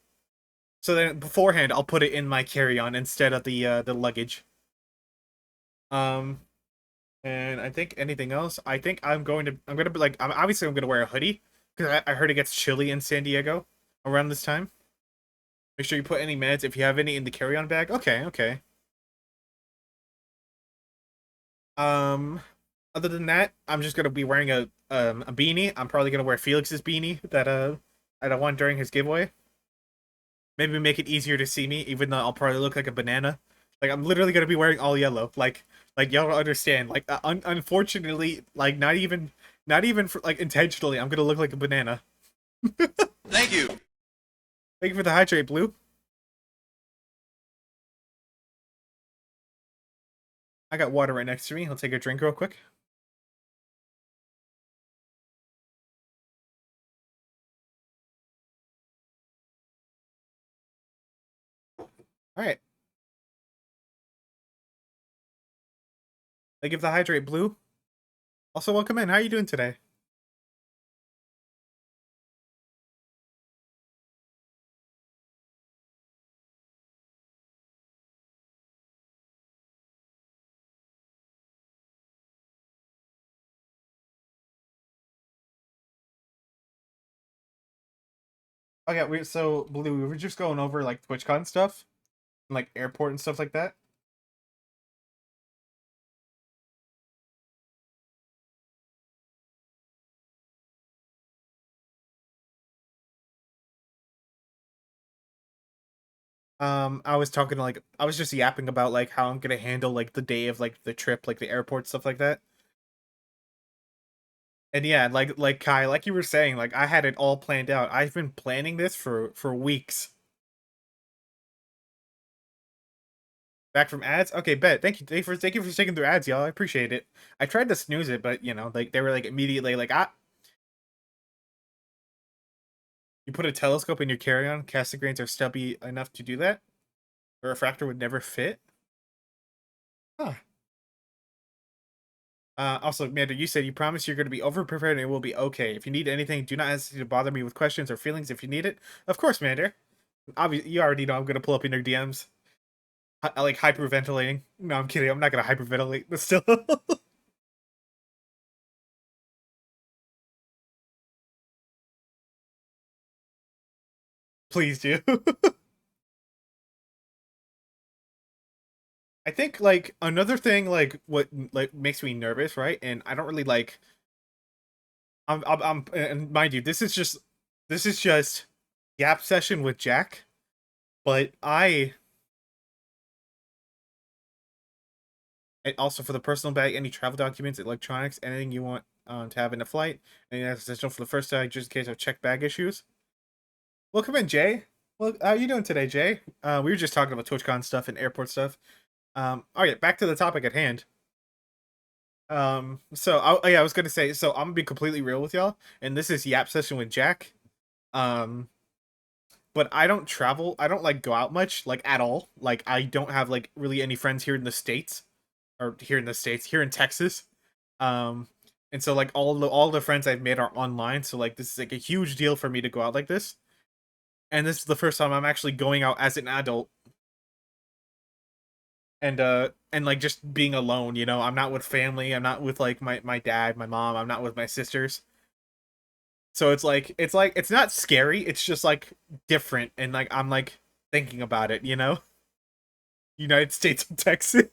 So then beforehand, I'll put it in my carry-on instead of the luggage. Um, and I think anything else. I think I'm gonna be like I'm gonna wear a hoodie because I heard it gets chilly in San Diego around this time. Make sure you put any meds if you have any in the carry-on bag. Okay, okay. Um, Other than that, I'm just gonna be wearing a beanie. I'm probably gonna wear Felix's beanie that I won during his giveaway. Maybe make it easier to see me, even though I'll probably look like a banana. Like I'm literally gonna be wearing all yellow. Like y'all don't understand. Like unfortunately, like not even for, like intentionally, I'm gonna look like a banana. Thank you. Thank you for the hydrate, Blue. I got water right next to me. I'll take a drink real quick. All right. Thank you for the hydrate, Blue. Also, welcome in. How are you doing today? Okay, so Blue, we were just going over like TwitchCon stuff, and, like airport and stuff like that. I was talking like I was just yapping about like how I'm gonna handle like the day of like the trip, like the airport stuff like that. And yeah, like Kai, like you were saying, like I had it all planned out. I've been planning this for weeks. Back from ads? Okay, bet. Thank you for sticking through ads, y'all. I appreciate it. I tried to snooze it, but you know, like they were like immediately like, ah, you put a telescope in your carry-on, casting grains are stubby enough to do that? A refractor would never fit? Huh. Also, Amanda, you said you promise you're going to be over-prepared and it will be okay. If you need anything, do not hesitate to bother me with questions or feelings if you need it. Of course, Mander. Obviously, you already know I'm going to pull up in your DMs. I like hyperventilating. No, I'm kidding. I'm not going to hyperventilate, but still. Please do. I think like another thing like what like makes me nervous, right? And I don't really like and mind you, this is just Yap session with Jack, but and also for the personal bag, any travel documents, electronics, anything you want to have in a flight, anything that's essential for the first time, just in case of checked bag issues. Welcome in, Jay. Well, how are you doing today, Jay? We were just talking about TwitchCon stuff and airport stuff. All right, back to the topic at hand. Yeah, I was gonna say, so I'm gonna be completely real with y'all, and this is Yap session with Jack. Um, but I don't travel. I don't like go out much, like at all. Like I don't have like really any friends here in the states, or here in Texas. Um, and so like all the friends I've made are online. So like this is like a huge deal for me to go out like this. And this is the first time I'm actually going out as an adult and like just being alone, you know. I'm not with family, I'm not with like my dad, my mom, I'm not with my sisters. So it's not scary, it's just like different, and like I'm like thinking about it, you know. United States of Texas.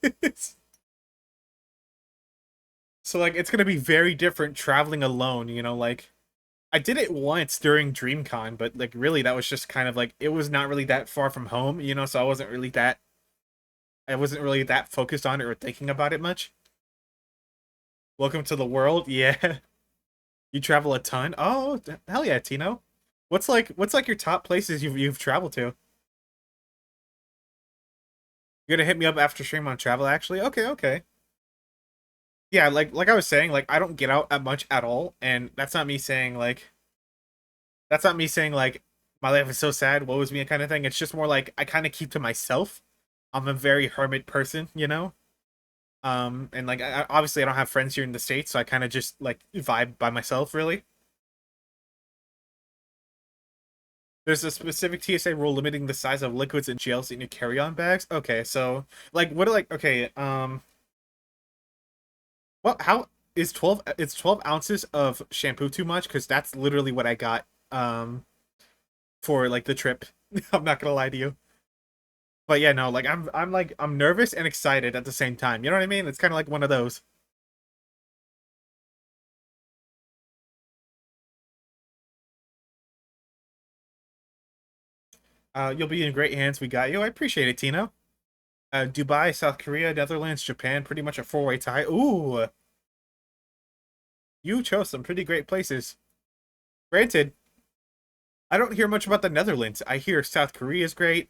So like it's gonna be very different traveling alone, you know. Like I did it once during DreamCon, but like really that was just kind of like it was not really that far from home, you know. So I wasn't really that focused on it or thinking about it much. Welcome to the world. Yeah. You travel a ton. Oh, hell yeah, Tino. What's like your top places you've traveled to? You're gonna hit me up after stream on travel actually? Okay, okay. Yeah, like I was saying, like I don't get out at much at all, and that's not me saying like my life is so sad, woe is me kind of thing. It's just more like I kind of keep to myself. I'm a very hermit person, you know? And like obviously I don't have friends here in the States, so I kind of just like vibe by myself really. There's a specific TSA rule limiting the size of liquids and gels in your carry-on bags. Okay, so like what like okay, well how is 12 it's 12 ounces of shampoo too much? Because that's literally what I got for like the trip. I'm not gonna lie to you. But yeah, no, like I'm nervous and excited at the same time. You know what I mean? It's kind of like one of those. You'll be in great hands. We got you. I appreciate it, Tino. Dubai, South Korea, Netherlands, Japan, pretty much a four-way tie. Ooh, you chose some pretty great places. Granted, I don't hear much about the Netherlands. I hear South Korea is great.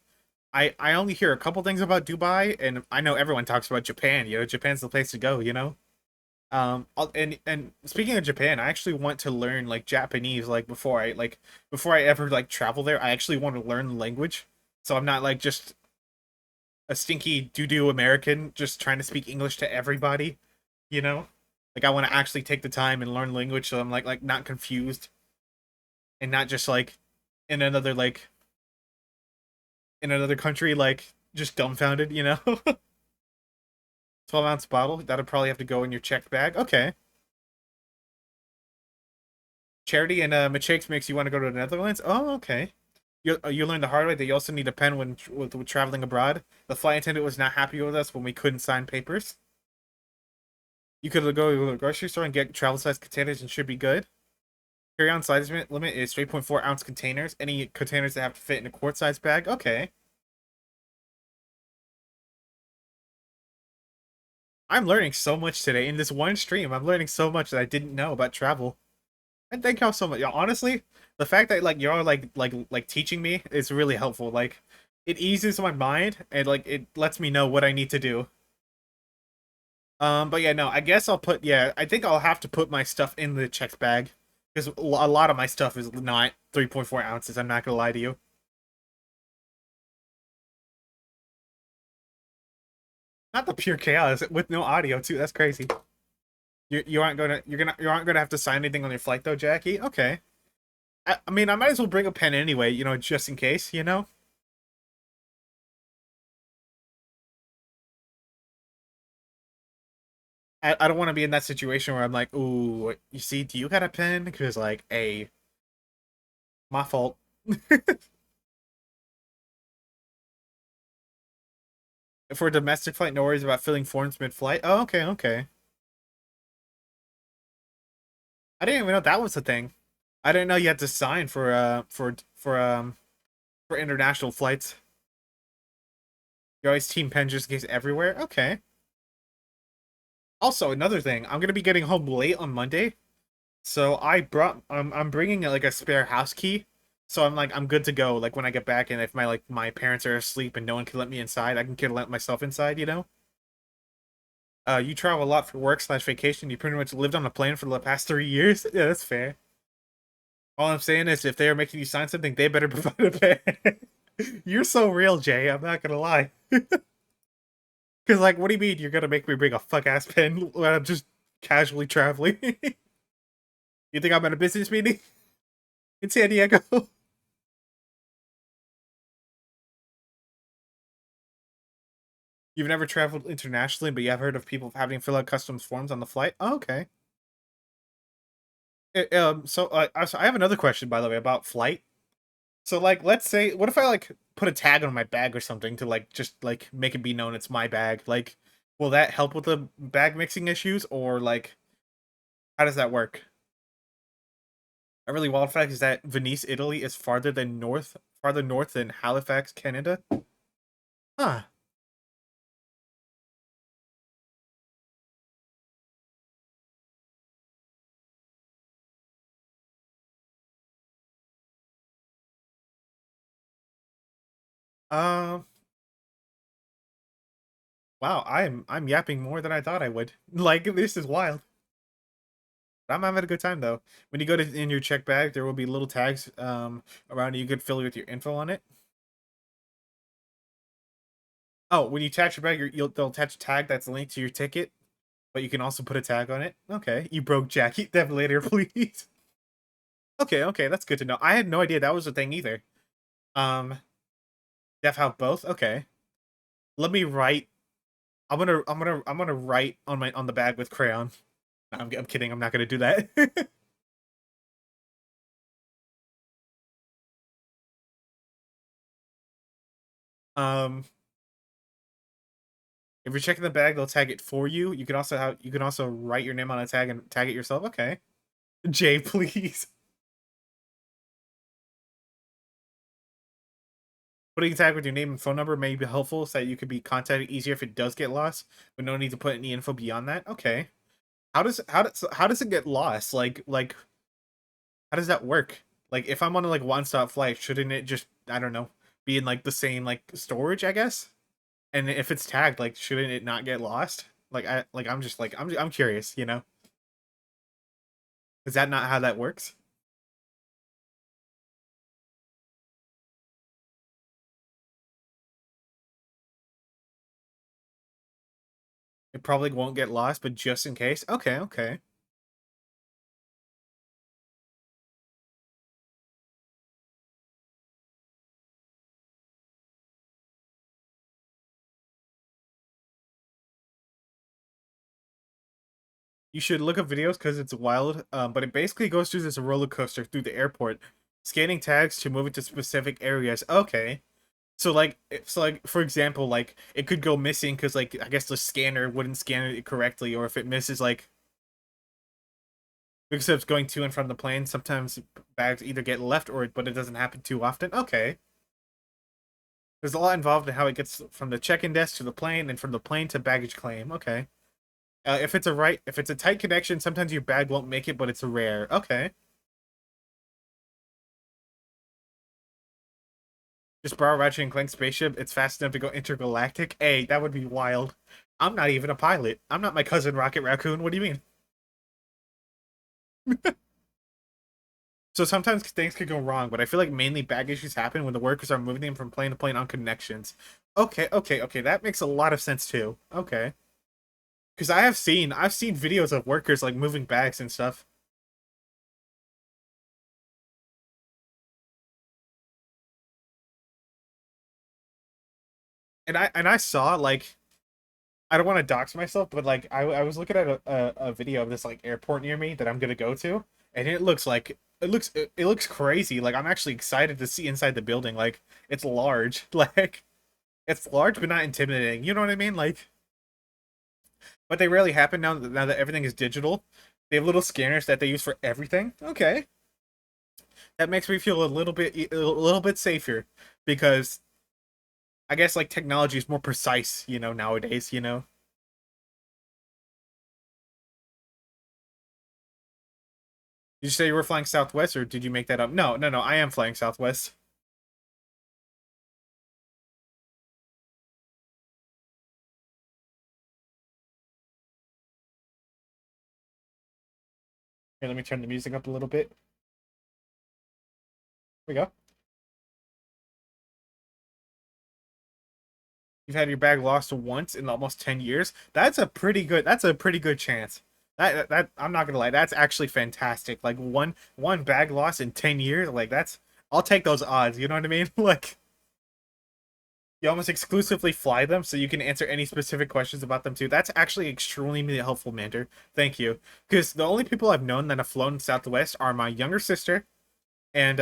I only hear a couple things about Dubai, and I know everyone talks about Japan. You know, Japan's the place to go. You know. And speaking of Japan, I actually want to learn like Japanese. Like before I ever like travel there, I actually want to learn the language. So I'm not like just a stinky doo-doo American just trying to speak English to everybody, you know? Like I want to actually take the time and learn language so I'm like not confused and not just like in another like in another country like just dumbfounded, you know? 12-ounce bottle, that'll probably have to go in your checked bag. Okay. Charity and Machakes makes you want to go to the Netherlands. Oh, okay. You learned the hard way that you also need a pen when with traveling abroad. The flight attendant was not happy with us when we couldn't sign papers. You could go to the grocery store and get travel size containers and should be good. Carry-on size limit is 3.4 ounce containers. Any containers that have to fit in a quart size bag. Okay. I'm learning so much today in this one stream. I'm learning so much that I didn't know about travel. And thank y'all so much. Y'all, honestly, the fact that like y'all like teaching me is really helpful. Like it eases my mind and like it lets me know what I need to do. But yeah, no, I guess I'll put I think I'll have to put my stuff in the checked bag because a lot of my stuff is not 3.4 ounces. I'm not gonna lie to you. Not the pure chaos with no audio too. That's crazy. You aren't gonna have to sign anything on your flight though, Jackie. Okay. I mean, I might as well bring a pen anyway. You know, just in case. You know. I don't want to be in that situation where I'm like, ooh, you see, do you got a pen? Because like, my fault. For a domestic flight, no worries about filling forms mid-flight. Oh, okay, okay. I didn't even know that was a thing. I didn't know you had to sign for international flights. You always team pen just in case everywhere. Okay. Also, another thing, I'm gonna be getting home late on Monday, so I'm bringing like a spare house key, so I'm good to go. Like when I get back, and if my parents are asleep and no one can let me inside, I can let myself inside. You know. You travel a lot for work/vacation. You pretty much lived on a plane for the past 3 years. Yeah, that's fair. All I'm saying is, if they are making you sign something, they better provide a pen. You're so real, Jay. I'm not gonna lie. Because, like, what do you mean you're gonna make me bring a fuck ass pen when I'm just casually traveling? You think I'm at a business meeting in San Diego? You've never traveled internationally, but you have heard of people having to fill out customs forms on the flight? Oh, okay. So I have another question, by the way, about flight. So, like, let's say, what if I, like, put a tag on my bag or something to, like, just, like, make it be known it's my bag? Like, will that help with the bag mixing issues, or, like, how does that work? A really wild fact is that Venice, Italy is farther north than Halifax, Canada. Huh. Um, wow, I'm yapping more than I thought I would. Like, this is wild. I'm having a good time though. When you go to in your check bag, there will be little tags around you could fill with your info on it. Oh, when you attach your bag, they'll attach a tag that's linked to your ticket, but you can also put a tag on it. Okay, you broke Jackie. Dev later, please. Okay, okay, that's good to know. I had no idea that was a thing either. Um, Dev have both. Okay, let me write. I'm gonna write on the bag with crayon. No, I'm kidding. I'm not gonna do that. um, if you're checking the bag, they'll tag it for you. You can also write your name on a tag and tag it yourself. Okay, Jay, please. Putting a tag with your name and phone number may be helpful so that you could be contacted easier if it does get lost, but no need to put any info beyond that. Okay. How does it get lost? Like how does that work? Like if I'm on a like one stop flight, shouldn't it just I don't know be in like the same like storage? I guess. And if it's tagged, like shouldn't it not get lost? I'm just like I'm curious. You know, is that not how that works? It probably won't get lost, but just in case. Okay, okay. You should look up videos because it's wild. But it basically goes through this roller coaster through the airport, scanning tags to move it to specific areas. Okay, so like for example, like it could go missing because like I guess the scanner wouldn't scan it correctly, or if it misses like because it's going to and from the plane, sometimes bags either get left or but it doesn't happen too often. Okay, there's a lot involved in how it gets from the check-in desk to the plane and from the plane to baggage claim. Okay. If it's a tight connection, sometimes your bag won't make it, but it's rare. Okay. Just borrow Ratchet and Clank spaceship. It's fast enough to go intergalactic. Hey, that would be wild. I'm not even a pilot. I'm not my cousin Rocket Raccoon. What do you mean? So sometimes things could go wrong, but I feel like mainly bag issues happen when the workers are moving them from plane to plane on connections. Okay. That makes a lot of sense too. Okay. Because I've seen videos of workers like moving bags and stuff. And I saw like I don't want to dox myself, but like I was looking at a video of this like airport near me that I'm gonna go to, and it looks like it looks crazy. Like I'm actually excited to see inside the building. Like it's large, like it's large but not intimidating. You know what I mean? Like, but they rarely happen now that everything is digital. They have little scanners that they use for everything. Okay, that makes me feel a little bit safer because I guess like technology is more precise, you know, nowadays. You know. Did you say you were flying Southwest, or did you make that up? No. I am flying Southwest. Here, let me turn the music up a little bit. Here we go. You've had your bag lost once in almost 10 years. That's a pretty good chance. That I'm not gonna lie, that's actually fantastic. Like one bag loss in 10 years, like that's I'll take those odds, you know what I mean? Like you almost exclusively fly them so you can answer any specific questions about them too. That's actually extremely helpful, Mander. Thank you. Because the only people I've known that have flown Southwest are my younger sister and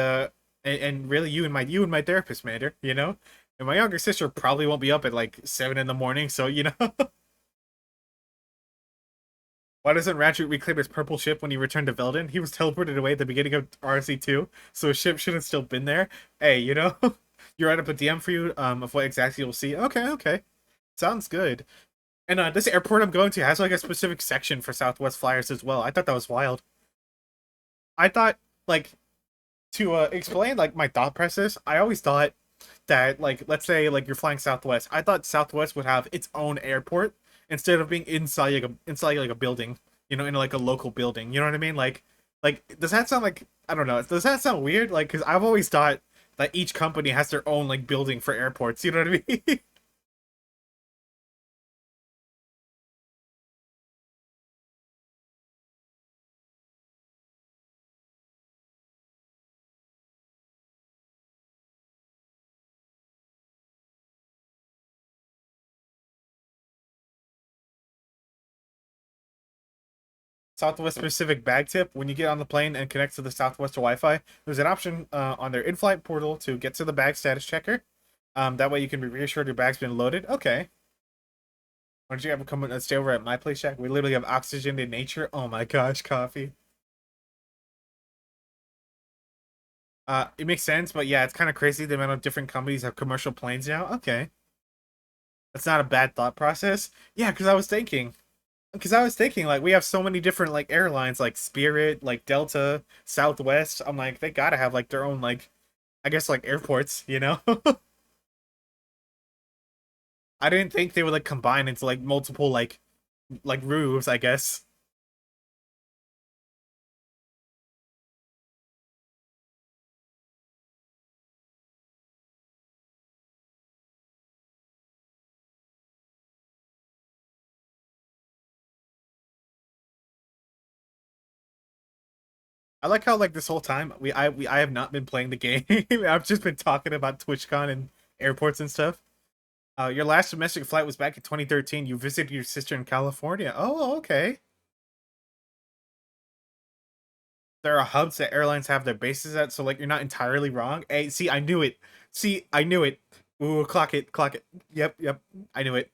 really you and my therapist, Mander, you know? And my younger sister probably won't be up at like 7 in the morning, so you know. Why doesn't Ratchet reclaim his purple ship when he returned to Veldin? He was teleported away at the beginning of RC2, so his ship should have still been there. Hey, you know, you write up a DM for you of what exactly you'll see. Okay. Sounds good. And this airport I'm going to has like a specific section for Southwest flyers as well. I thought that was wild. I thought like to explain like my thought process, I always thought that like let's say like you're flying Southwest. I thought Southwest would have its own airport instead of being inside like a building, you know, in like a local building. You know what I mean? Like does that sound like I don't know. Does that sound weird? Like cuz I've always thought that each company has their own like building for airports, you know what I mean? Southwest specific bag tip: when you get on the plane and connect to the Southwest Wi-Fi, there's an option on their in-flight portal to get to the bag status checker. That way you can be reassured your bag's been loaded. Okay. Why don't you ever come and stay over at my place, Jack? We literally have oxygen in nature. Oh my gosh, coffee. It makes sense, but yeah, it's kind of crazy the amount of different companies have commercial planes now. Okay, that's not a bad thought process. Yeah, because I was thinking like we have so many different like airlines like Spirit, like Delta, Southwest. I'm like they gotta have like their own like I guess like airports, you know? I didn't think they would like combine into like multiple like roofs, I guess. I like how like this whole time I have not been playing the game. I've just been talking about TwitchCon and airports and stuff. Your last domestic flight was back in 2013. You visited your sister in California. Oh, okay. There are hubs that airlines have their bases at, so like you're not entirely wrong. Hey, see, I knew it. See, I knew it. Ooh, clock it. Yep. I knew it.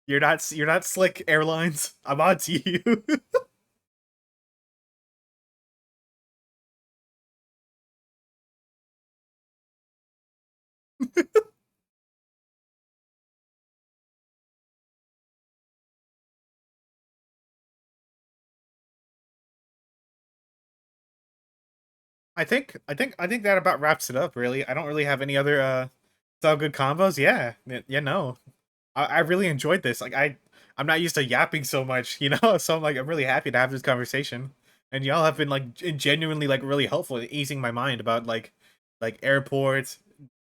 You're not slick airlines. I'm on to you. I think that about wraps it up. Really, I don't really have any other it's all good combos. Yeah, yeah, no, I really enjoyed this. Like I'm not used to yapping so much, you know. So I'm really happy to have this conversation, and y'all have been like genuinely like really helpful in easing my mind about like airports,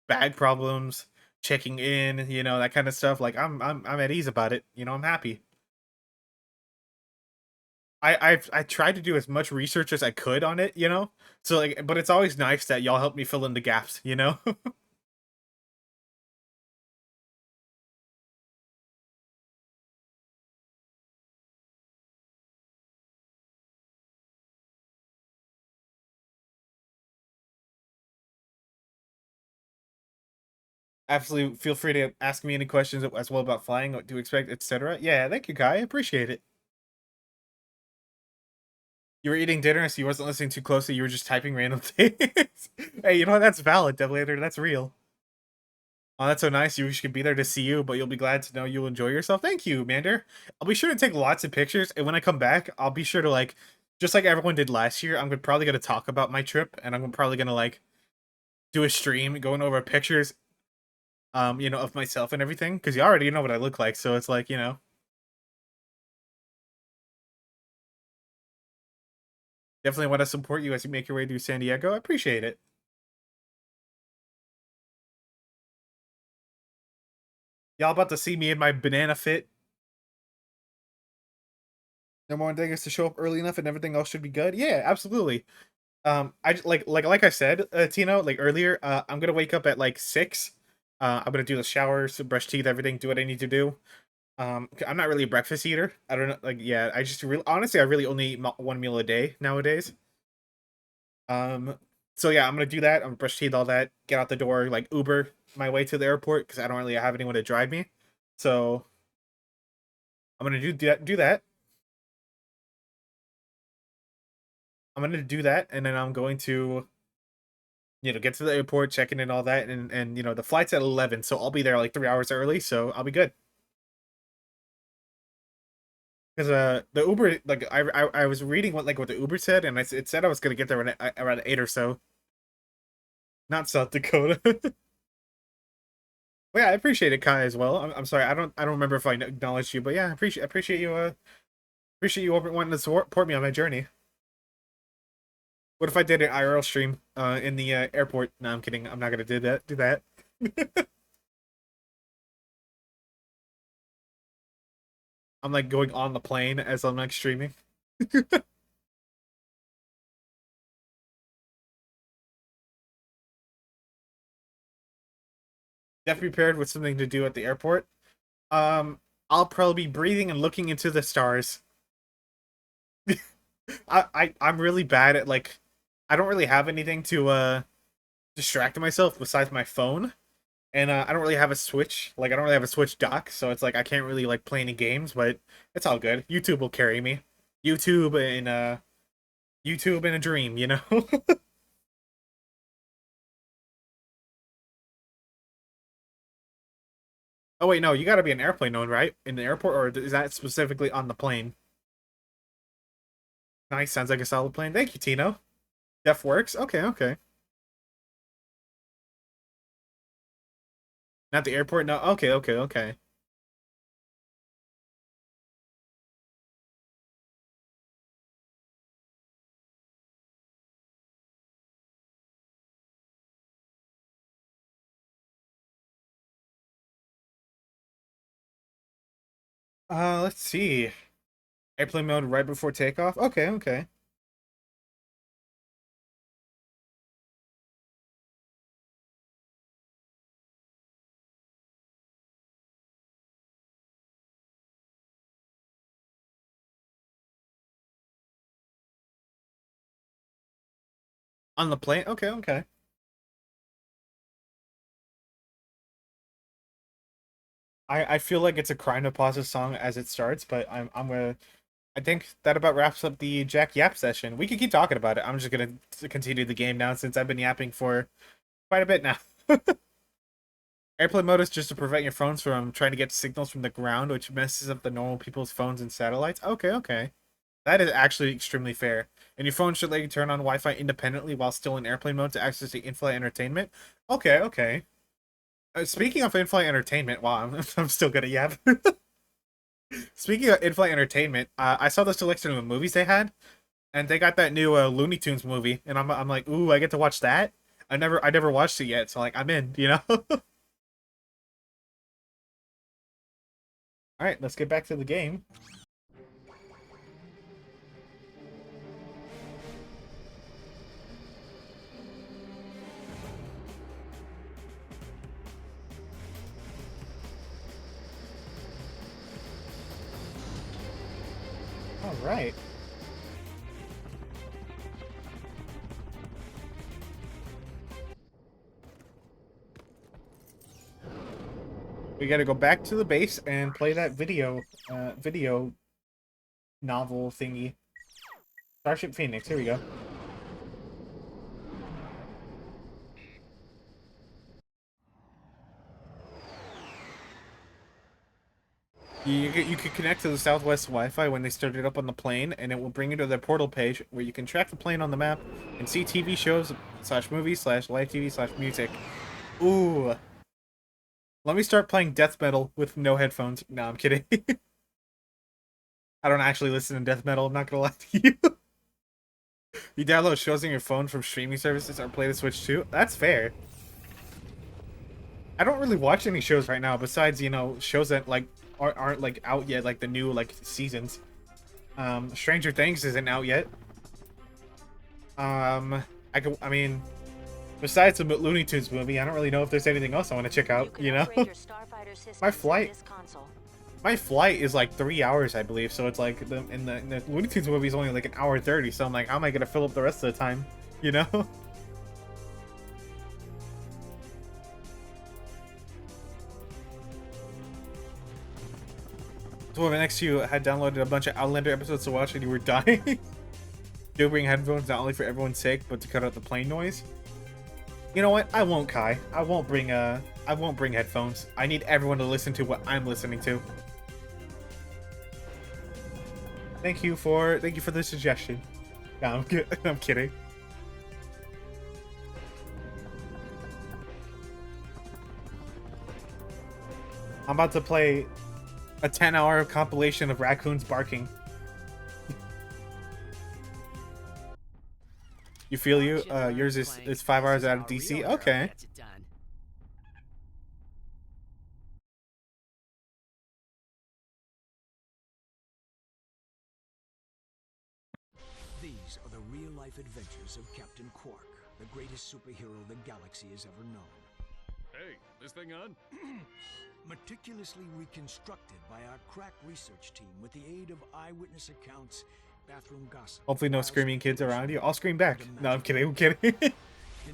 bag problems, checking in, you know, that kind of stuff. Like I'm at ease about it. You know, I'm happy. I tried to do as much research as I could on it, you know. So like, but it's always nice that y'all help me fill in the gaps, you know. Absolutely, feel free to ask me any questions as well about flying, what to expect, etc. Yeah, thank you, Kai. I appreciate it. You were eating dinner, so you wasn't listening too closely. You were just typing random things. Hey, you know what? That's valid, Devlator. That's real. Oh, that's so nice. You wish you could be there to see you, but you'll be glad to know you'll enjoy yourself. Thank you, Mander. I'll be sure to take lots of pictures, and when I come back, I'll be sure to like, just like everyone did last year. Probably gonna talk about my trip, and I'm probably gonna like do a stream going over pictures, you know, of myself and everything, because you already know what I look like. So it's like, you know, definitely want to support you as you make your way to San Diego. I appreciate it. Y'all about to see me in my banana fit. No more thing is to show up early enough, and everything else should be good. Yeah, absolutely. Like I said, Tino, like earlier, I'm gonna wake up at like 6. I'm gonna do the shower, so brush teeth, everything, do what I need to do. I'm not really a breakfast eater. I don't know, like yeah, I just really honestly I really only eat one meal a day nowadays. Um, so yeah, I'm gonna do that. I'm gonna brush teeth, all that, get out the door, like Uber my way to the airport because I don't really have anyone to drive me. So I'm gonna do that. I'm gonna do that, and then I'm going to, you know, get to the airport, checking in, all that, and you know the flight's at 11, so I'll be there like 3 hours early, so I'll be good. Because the Uber, like I was reading what the Uber said, and it said I was gonna get there around 8 or so. Not South Dakota. Well, yeah, I appreciate it, Kai, as well. I'm sorry, I don't remember if I acknowledged you, but yeah, I appreciate you wanting to support me on my journey. What if I did an IRL stream in the airport? No, I'm kidding. I'm not gonna do that. I'm like going on the plane as I'm like streaming. Definitely prepared with something to do at the airport. Um, I'll probably be breathing and looking into the stars. I'm really bad at like, I don't really have anything to distract myself besides my phone, and I don't really have a Switch. Like I don't really have a Switch dock, so it's like I can't really like play any games. But it's all good. YouTube will carry me. YouTube and YouTube in a dream, you know. Oh wait, no, you got to be an airplane mode, right? In the airport, or is that specifically on the plane? Nice, sounds like a solid plan. Thank you, Tino. Def works. Okay, okay. Not the airport. No. Okay, okay, okay. Let's see. Airplane mode right before takeoff. Okay, okay. On the plane. Okay, okay. I feel like it's a crime to pause a song as it starts, but I'm gonna. I think that about wraps up the Jack Yap session. We can keep talking about it. I'm just gonna continue the game now since I've been yapping for quite a bit now. Airplane mode is just to prevent your phones from trying to get signals from the ground, which messes up the normal people's phones and satellites. Okay, okay. That is actually extremely fair. And your phone should let you turn on Wi-Fi independently while still in airplane mode to access the in-flight entertainment. Okay, okay. Speaking of in-flight entertainment, wow, I'm still good at yap. Speaking of in-flight entertainment, I saw the selection of the movies they had, and they got that new Looney Tunes movie, and I'm like, ooh, I get to watch that. I never watched it yet, so like I'm in, you know. All right, let's get back to the game. All right. We gotta go back to the base and play that video novel thingy. Starship Phoenix, here we go. You could connect to the Southwest Wi-Fi when they start it up on the plane, and it will bring you to their portal page where you can track the plane on the map and see TV shows / movies / live TV / music. Ooh. Let me start playing death metal with no headphones. No, I'm kidding. I don't actually listen to death metal, I'm not gonna lie to you. You download shows on your phone from streaming services or play the Switch too? That's fair. I don't really watch any shows right now besides, you know, shows that like aren't like out yet, like the new like seasons. Stranger Things isn't out yet. I mean, besides the Looney Tunes movie, I don't really know if there's anything else I want to check out, you know? My flight is like 3 hours, I believe, so it's like in the Looney Tunes movie is only like an hour 30, so I'm like, how am I gonna fill up the rest of the time, you know? The woman next to you had downloaded a bunch of Outlander episodes to watch and you were dying. Do bring headphones not only for everyone's sake, but to cut out the plane noise. You know what? I won't, Kai. I won't bring headphones. I need everyone to listen to what I'm listening to. Thank you for the suggestion. No, I'm good. I'm kidding. I'm about to play a 10-hour compilation of raccoons barking. You feel you? Yours is 5 hours out of DC? Okay. These are the real-life adventures of Captain Quark, the greatest superhero the galaxy has ever known. Hey, this thing on? Meticulously reconstructed by our crack research team with the aid of eyewitness accounts, bathroom gossip. Hopefully no screaming kids around you. I'll scream back. No, I'm kidding. I'm kidding.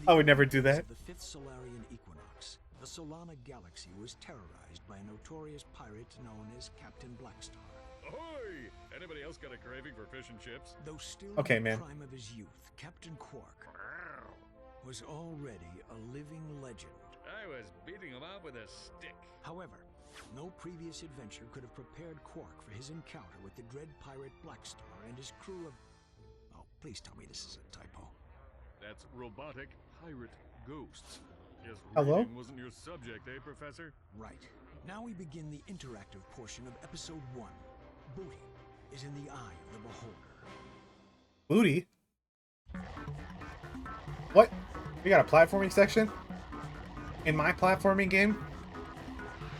I would never do that. The 5th Solarian equinox, the Solana galaxy was terrorized by a notorious pirate known as Captain Blackstar. Ahoy! Anybody else got a craving for fish and chips? Though still okay, in the man. prime of his youth, Captain Quark was already a living legend. I was beating him up with a stick. However, no previous adventure could have prepared Quark for his encounter with the dread pirate Blackstar and his crew of... Oh, please tell me this is a typo. That's robotic pirate ghosts. Yes, hello? Reading wasn't your subject, eh, Professor? Right. Now we begin the interactive portion of Episode 1. Booty is in the eye of the beholder. Booty? What? We got a platforming section? In my platforming game?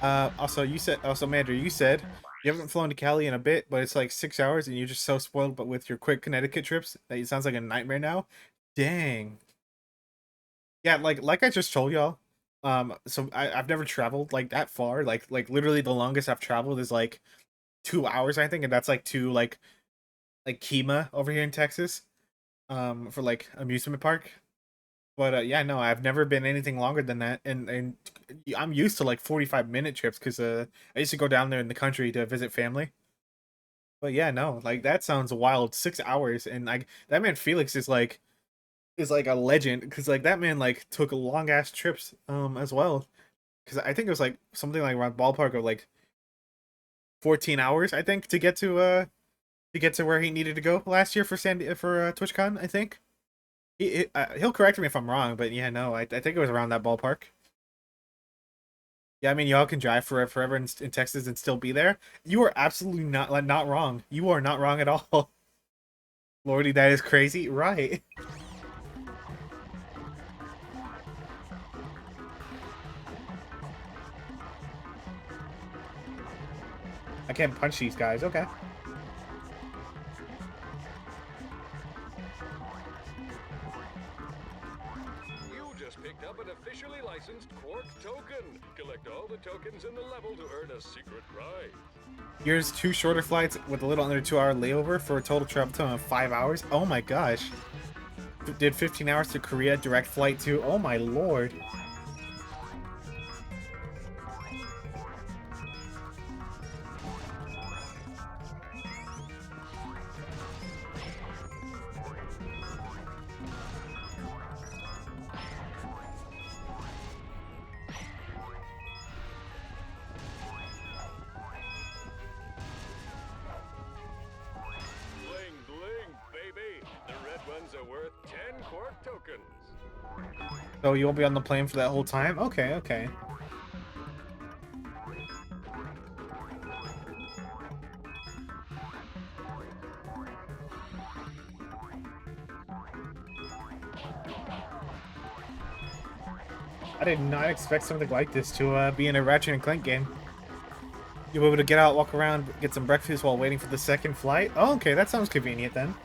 Also, Mandra, you said you haven't flown to Cali in a bit, but it's like 6 hours and you're just so spoiled but with your quick Connecticut trips that it sounds like a nightmare now. Dang. Yeah, like I just told y'all, so I've never traveled like that far. Like literally the longest I've traveled is like 2 hours, I think, and that's like to like Kima over here in Texas, for like amusement park. But yeah, no, I've never been anything longer than that, and I'm used to like 45-minute trips because I used to go down there in the country to visit family. But yeah, no, like that sounds wild. 6 hours, and like that man Felix is like a legend because like that man like took long ass trips as well, because I think it was like something like around ballpark of like 14 hours I think to get to to get to where he needed to go last year for TwitchCon. I think he'll correct me if I'm wrong, but yeah, no, I think it was around that ballpark. Yeah, I mean, y'all can drive forever in Texas and still be there. You are absolutely not wrong. You are not wrong at all. Lordy, that is crazy. Right. I can't punch these guys. Okay. You just picked up an officially licensed Quark token. Collect all the tokens in the level to earn a secret prize. Here's 2 shorter flights with a little under 2-hour layover for a total travel time of 5 hours. Oh my gosh. Did 15 hours to Korea, direct flight to. Oh my lord. Bling, bling, baby. The red ones are worth 10 Quark tokens. So you'll be on the plane for that whole time? Okay, okay. I did not expect something like this to be in a Ratchet and Clank game. You'll be able to get out, walk around, get some breakfast while waiting for the second flight? Oh, okay, that sounds convenient then.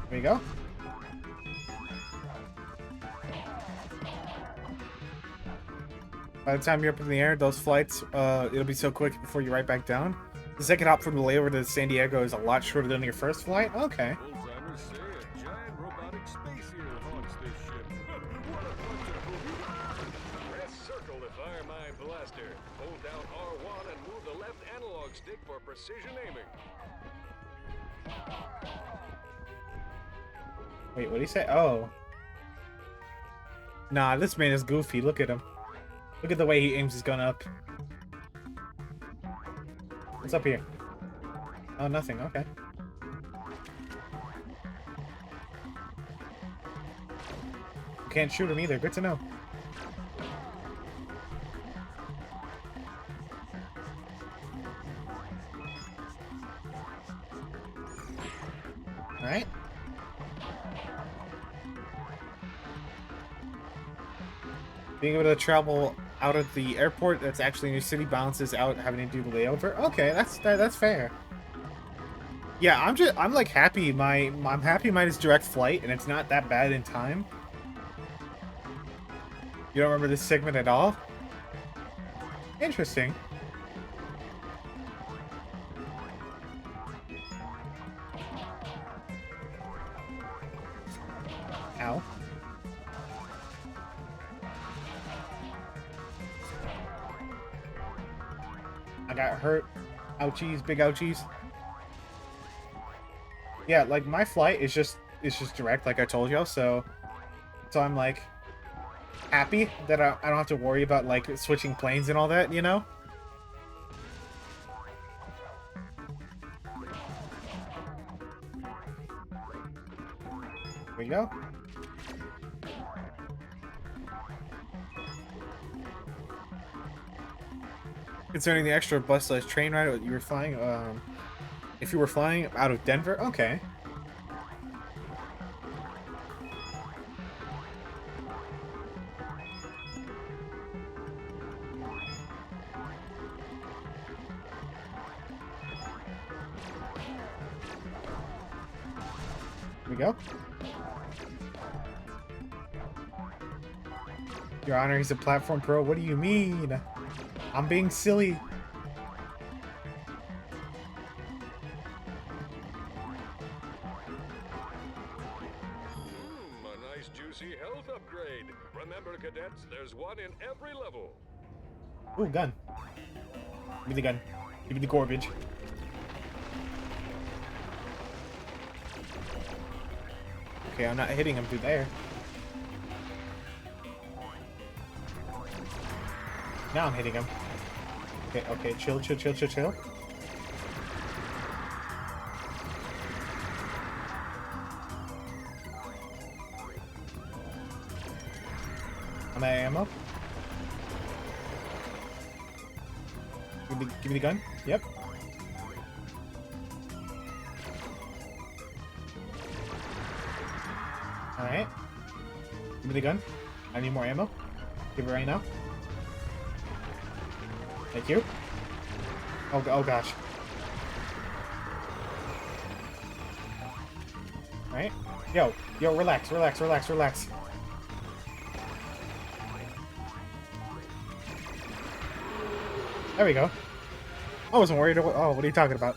There you go. By the time you're up in the air, those flights, it'll be so quick before you're right back down. The second hop from the layover to San Diego is a lot shorter than your first flight? Okay. Old-timers say a giant robotic space here haunts this ship. What a bunch of hooey. Press circle to fire my blaster. Hold down R1 and move the left analog stick for precision aiming. Wait, what did he say? Oh. Nah, this man is goofy. Look at him. Look at the way he aims his gun up. What's up here? Oh, nothing. Okay. Can't shoot him either. Good to know. Alright. Being able to travel out of the airport that's actually in your city balances out having to do the layover. Okay, that's fair. Yeah, I'm like happy I'm happy mine is direct flight and it's not that bad in time. You don't remember this segment at all? Interesting. Ow. I got hurt. Ouchies, big ouchies. Yeah, like my flight is just direct, like I told y'all, so I'm like happy that I don't have to worry about like switching planes and all that, you know? There we go. Concerning the extra bus/train ride you were flying, if you were flying out of Denver, okay. Here we go. Your Honor, he's a platform pro. What do you mean? I'm being silly. A nice juicy health upgrade. Remember, cadets, there's one in every level. Ooh, gun. Give me the gun. Give me the garbage. Okay, I'm not hitting him through there. Now I'm hitting him. Okay, okay, chill, chill, chill, chill, chill. I'm out of ammo. Give me the gun. Yep. Alright. Give me the gun. I need more ammo. Give it right now. Thank you. Oh gosh. Alright. Yo, relax, relax, relax, relax. There we go. I wasn't worried. Oh, what are you talking about?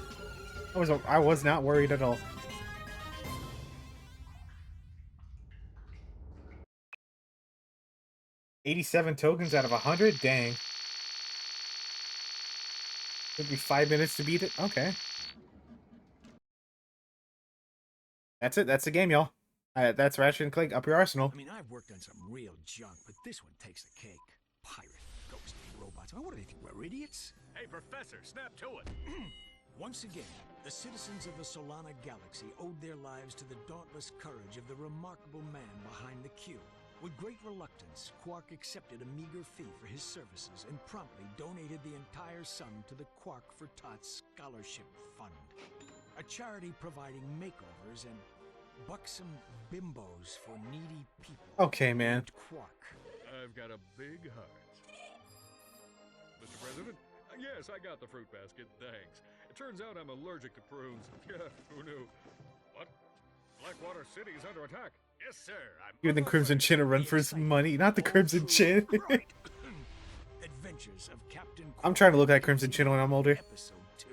I was not worried at all. $87 tokens out of 100? Dang. Took me 5 minutes to beat it? Okay. That's it. That's the game, y'all. That's Ratchet and Clank. Up your arsenal. I mean, I've worked on some real junk, but this one takes the cake. Pirate, ghost robots. I mean, what do they think? We're idiots? Hey, Professor, snap to it. Once again, the citizens of the Solana Galaxy owed their lives to the dauntless courage of the remarkable man behind the cube. With great reluctance, Quark accepted a meager fee for his services and promptly donated the entire sum to the Quark for Tots Scholarship Fund, a charity providing makeovers and buxom bimbos for needy people. Okay, man. Quark. I've got a big heart. Mr. President? Yes, I got the fruit basket, thanks. It turns out I'm allergic to prunes. Yeah, who knew? What? Blackwater City is under attack. Yes, sir. Even the Crimson Chin to run for his money, not the Crimson Chin. Adventures of Captain Quark. I'm trying to look at Crimson Chin when I'm older. Episode 2.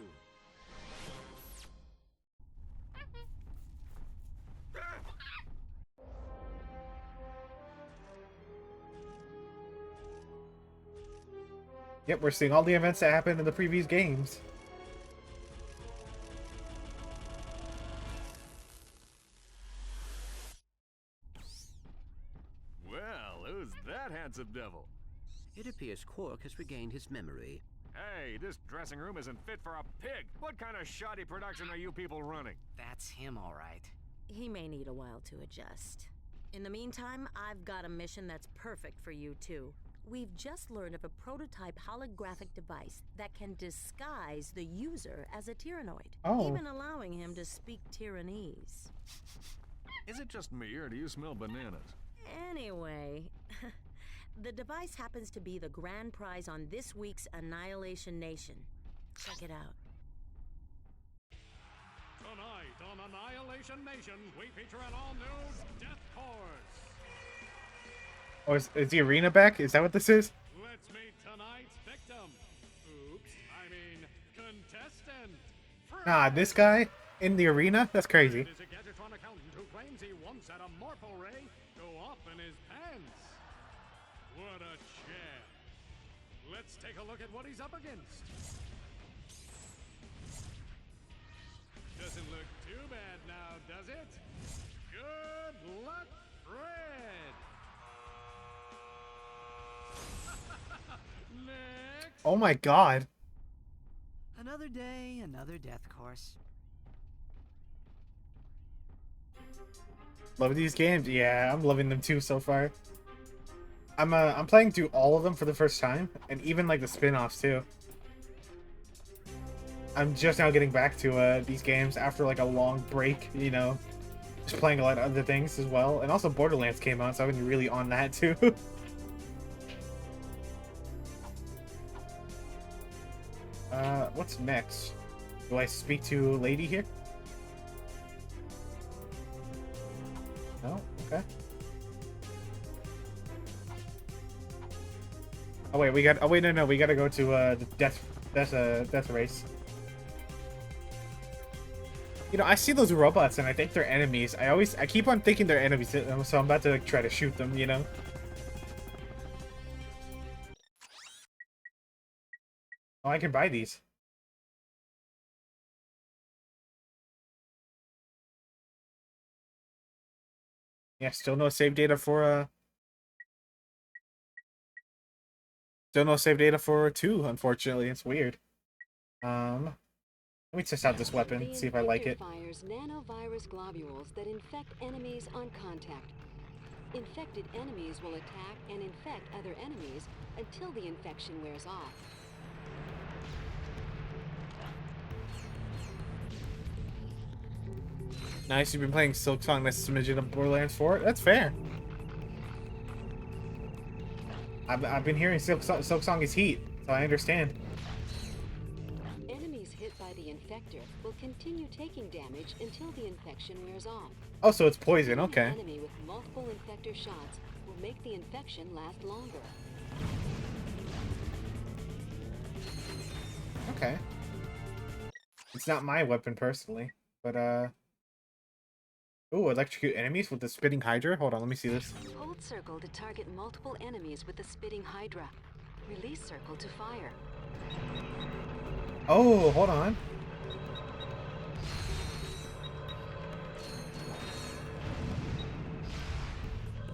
Yep, we're seeing all the events that happened in the previous games. Well, who's that handsome devil? It appears Quark has regained his memory. Hey, this dressing room isn't fit for a pig. What kind of shoddy production are you people running? That's him, all right. He may need a while to adjust. In the meantime, I've got a mission that's perfect for you two. We've just learned of a prototype holographic device that can disguise the user as a Tyrannoid, even allowing him to speak Tyrannese. Is it just me, or do you smell bananas? Anyway, the device happens to be the grand prize on this week's Annihilation Nation. Check it out. Tonight on Annihilation Nation, we feature an all-new Death Course. Oh, is the arena back? Is that what this is? Let's meet tonight's victim. Oops, I mean contestant. Nah, this guy in the arena? That's crazy. Is a Gadgetron accountant who claims he once had a Morpho Ray go off in his pants. What a champ. Let's take a look at what he's up against. Doesn't look too bad now, does it? Good luck, Fred. Next. Oh my god. Another day, another death course. Love these games. Yeah, I'm loving them too so far. I'm playing through all of them for the first time, and even like the spin-offs too. I'm just now getting back to these games after like a long break, you know. Just playing a lot of other things as well. And also Borderlands came out, so I've been really on that too. What's next? Do I speak to a lady here? No? Okay. Oh wait, no, we gotta go to the death race. You know, I see those robots and I think they're enemies. I keep on thinking they're enemies, so I'm about to like try to shoot them, you know? Oh, I can buy these. Yeah, still no save data for still no save data for 2, unfortunately. It's weird. Let me test out this weapon, see if I like it. Fires nanovirus globules that infect enemies on contact. Infected enemies will attack and infect other enemies until the infection wears off. Nice, you've been playing Silk Song, that's a smidgen of Borderlands 4. That's fair. I've been hearing Silk Song is heat, so I understand. Enemies hit by the infector will continue taking damage until the infection wears off. Oh, so it's poison, An okay. enemy with multiple infector shots will make the infection last longer. Okay. It's not my weapon personally, but ooh, electrocute enemies with the spitting hydra? Hold on, let me see this. Hold circle to target multiple enemies with the spitting hydra. Release circle to fire. Oh, hold on.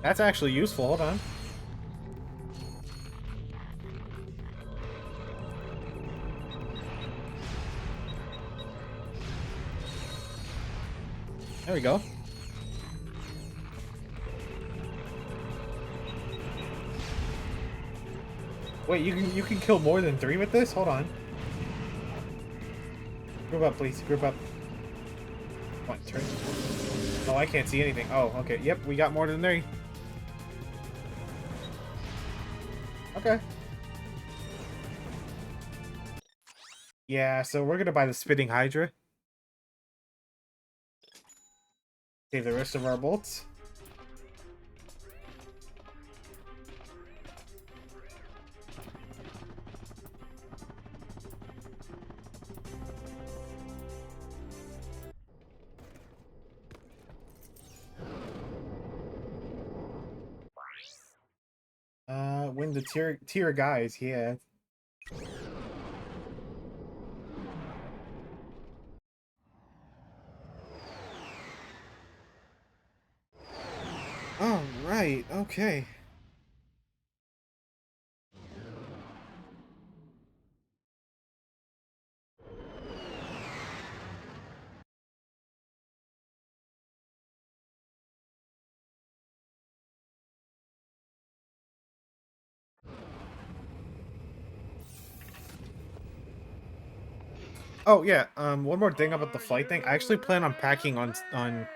That's actually useful, hold on. There we go. Wait, you can kill more than 3 with this? Hold on. Group up, please. Group up. What, turn? Oh, I can't see anything. Oh, okay. Yep, we got more than 3. Okay. Yeah, so we're gonna buy the spitting hydra. Save the rest of our bolts. Win the tier guys, yeah. Oh, right, okay. Oh yeah, one more thing about the flight thing. I actually plan on packing on I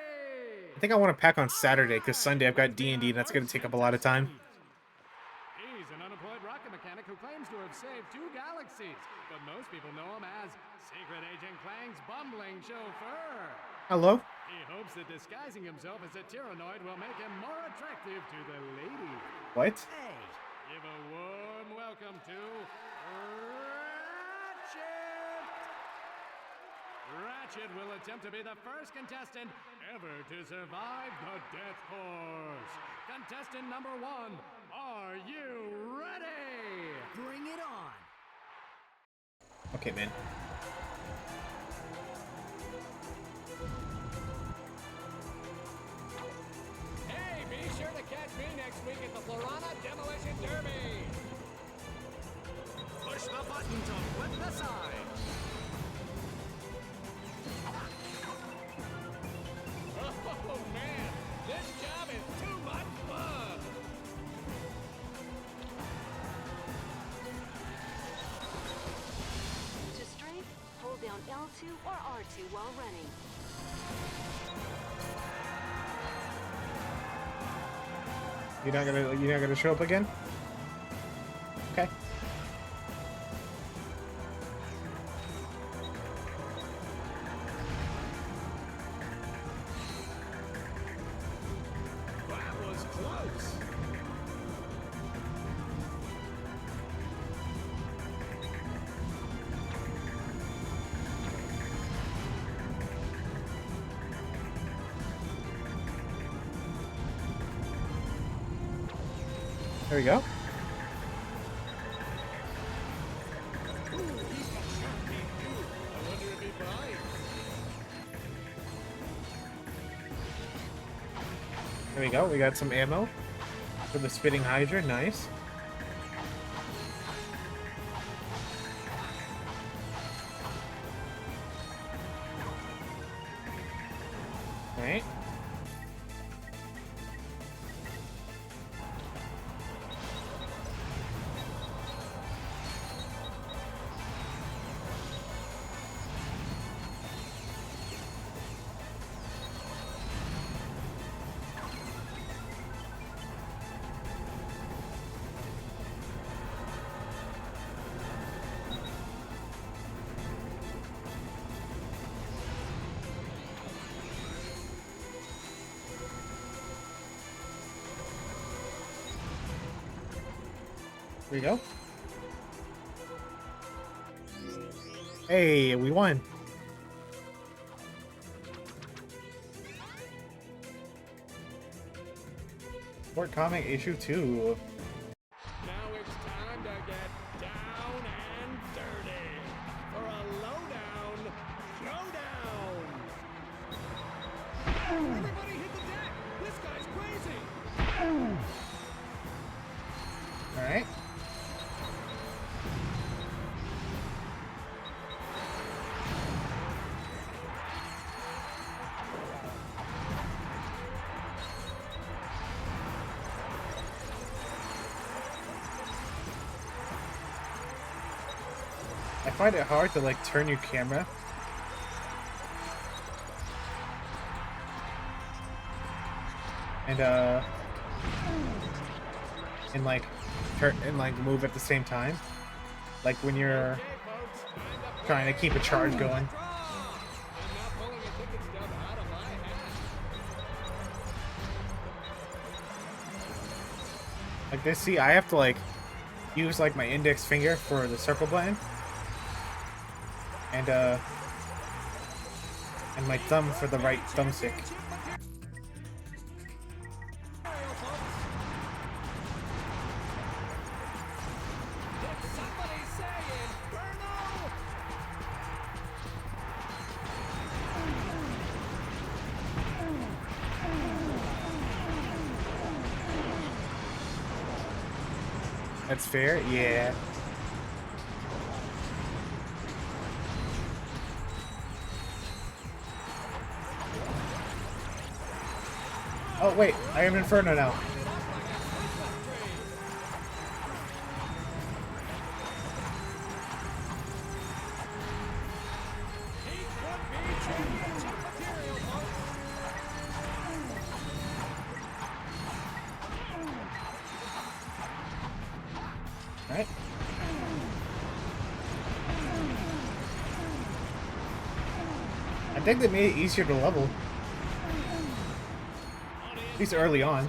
think I want to pack on Saturday because Sunday I've got D&D and that's going to take up a lot of time. He's an unemployed rocket mechanic who claims to have saved 2 galaxies, but most people know him as Secret Agent Clank's bumbling chauffeur. Hello? He hopes that disguising himself as a Tyrannoid will make him more attractive to the ladies. What? Hey, give a warm welcome to Ratchet! Ratchet will attempt to be the first contestant ever to survive the Death Course. Contestant number 1, are you ready? Bring it on. Okay, man. Hey, be sure to catch me next week at the Florana Demolition Derby. Push the button to flip the side. Oh man, this job is too much fun. To strafe, hold down L2 or R2 while running. You're not gonna show up again? Okay. That was close. There we go. There There we go. We got some ammo for the spitting hydra. Nice. Alright. There we go. Hey, we won. Sport Comic Issue 2. Now it's time to get down and dirty for a lowdown showdown. Everybody hit the deck. This guy's crazy. Alright. I find it hard to like turn your camera. And like turn and like move at the same time. Like when you're trying to keep a charge going. I'm not pulling a ticket stub out of my hat. Like this, see, I have to like use like my index finger for the circle button. And my thumb for the right thumbstick. That's fair, yeah. Oh wait, I am Inferno now. Alright. I think they made it easier to level. At least early on.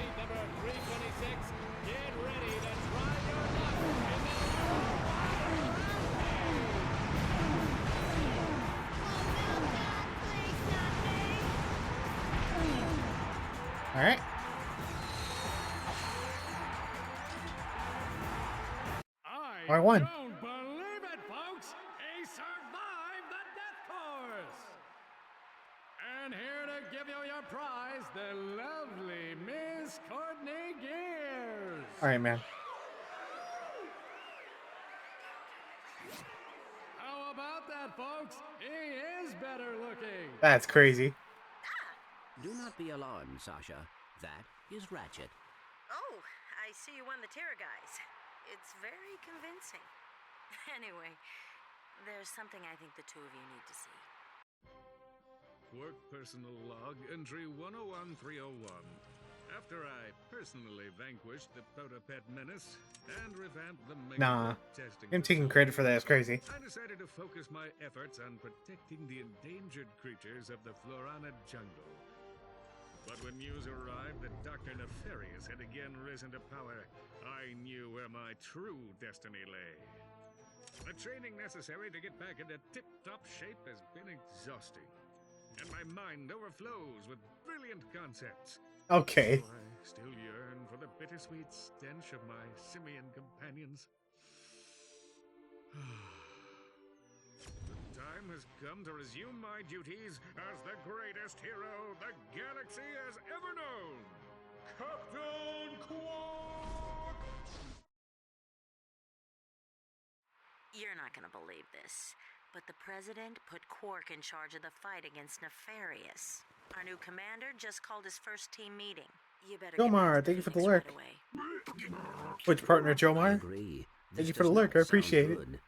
Alright. I won. Don't believe it, folks! He survived the death course! And here to give you your prize, the lovely Miss Courtney Gears! Alright, man. How about that, folks? He is better looking! That's crazy. Do not be alarmed, Sasha. That is Ratchet. Oh, I see you won the Terror guys. It's very convincing. Anyway, there's something I think the two of you need to see. Work personal log entry 101301. After I personally vanquished the Protopet menace and revamped the Nah, testing him taking credit for that is crazy. I decided to focus my efforts on protecting the endangered creatures of the Florana jungle. But when news arrived that Dr. Nefarious had again risen to power, I knew where my true destiny lay. The training necessary to get back into tip-top shape has been exhausting, and my mind overflows with brilliant concepts. Okay. So I still yearn for the bittersweet stench of my simian companions. The time has come to resume my duties as the greatest hero the galaxy has ever known. Captain Quark! You're not gonna believe this, but the president put Quark in charge of the fight against Nefarious. Our new commander just called his first team meeting. You better get Jomar, back to thank you for the Phoenix lurk. right away. Twitch partner I Jomar. agree. Thank This you for the does lurk. not I appreciate sound it. good.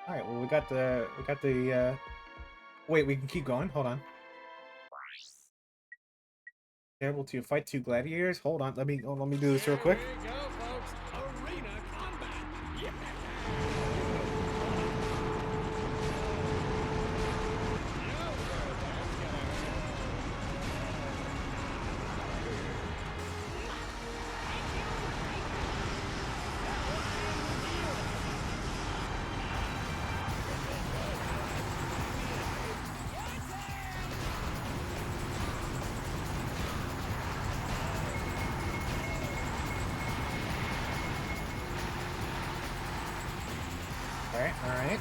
All right. Well, we got the. Wait, we can keep going. Hold on. Able to fight 2 gladiators. Hold on. Let me do this real quick. Here we go, folks. Arena combat. Yeah. All right.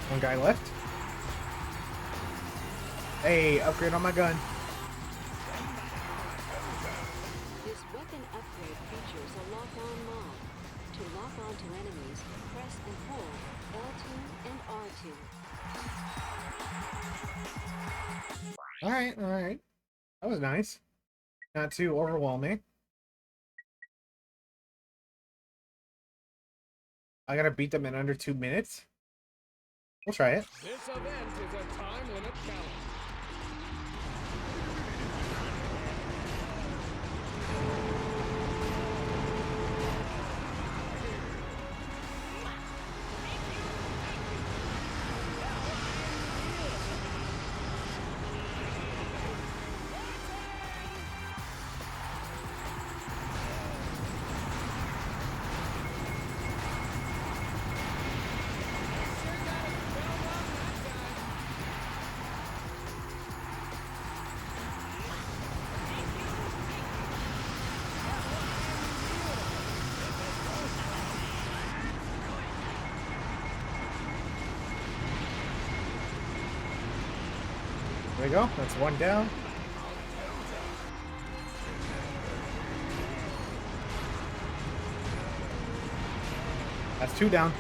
One guy left. Hey, upgrade on my gun. This weapon upgrade features a lock-on mod. To lock onto enemies, press and hold L2 and R2. All right. That was nice. Not too overwhelming. I gotta beat them in under 2 minutes. We'll try it. This event is a time limit challenge. There we go. That's 1 down. That's 2 down.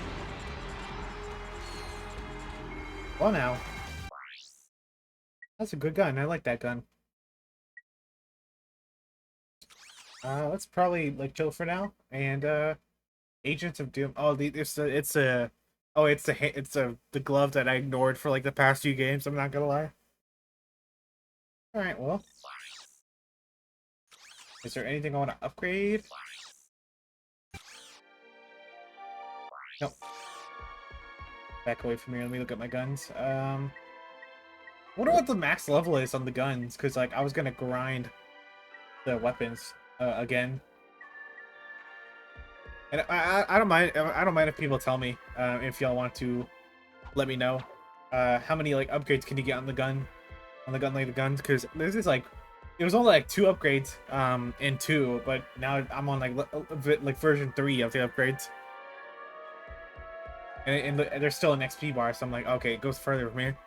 1 out. That's a good gun. I like that gun. Let's probably like chill for now. And Agents of Doom. Oh, it's the glove that I ignored for like the past few games. I'm not gonna lie. All right. Well, is there anything I want to upgrade? Nope. Back away from here. Let me look at my guns. I wonder what the max level is on the guns, because like I was gonna grind the weapons again. And I don't mind. I don't mind if people tell me if y'all want to let me know how many like upgrades can you get on the gun, later guns, because this is like it was only like 2 upgrades in 2, but now I'm on like version 3 of the upgrades. And there's still an XP bar, so I'm like, okay, it goes further from here.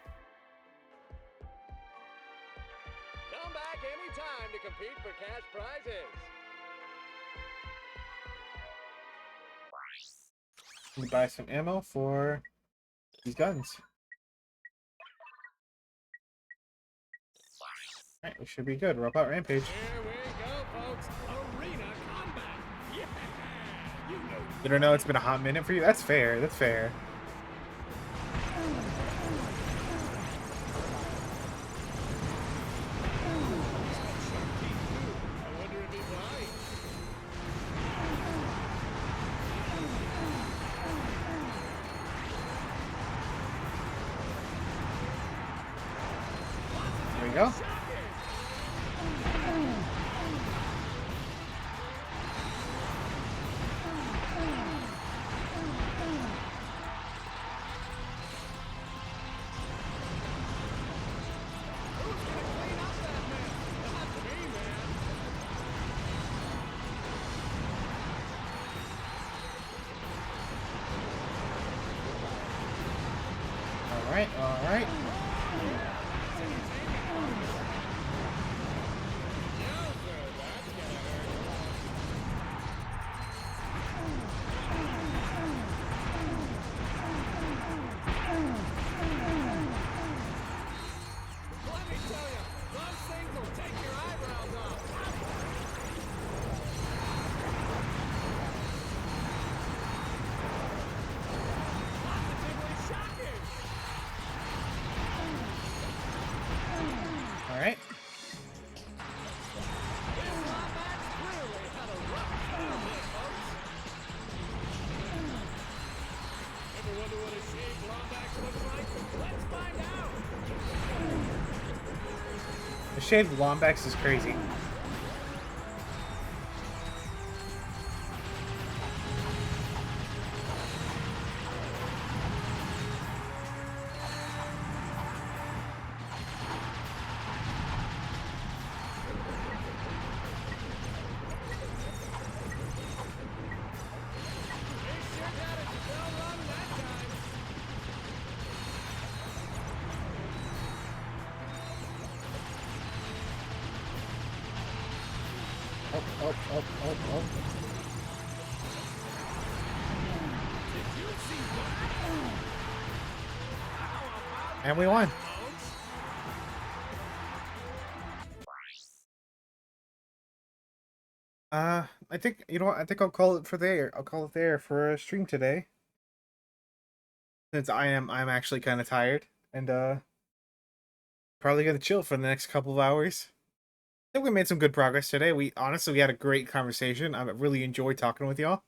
Come back anytime to compete for cash prizes. Let me buy some ammo for these guns. Alright, we should be good. Robot Rampage. Here we go, folks. Arena combat. Yeah. You know. You don't know it's been a hot minute for you? That's fair. That's fair. I wonder if he's right. There we go. Alright, alright. Let me tell you, those things will take your eyebrows off. Positively shocking. Alright. This Wombat's clearly had a rough time of it, folks. Ever wonder what a shaved Wombat looks like? Let's find out. The shaved Lombax is crazy. They sure got a bell rung that time. Oh, oh, oh, oh, oh. Did you see that? And we won. I think, you know what, I think I'll call it for there. I'll call it there for a stream today. Since I'm actually kind of tired and probably gonna chill for the next couple of hours. I think we made some good progress today. We had a great conversation. I really enjoyed talking with y'all.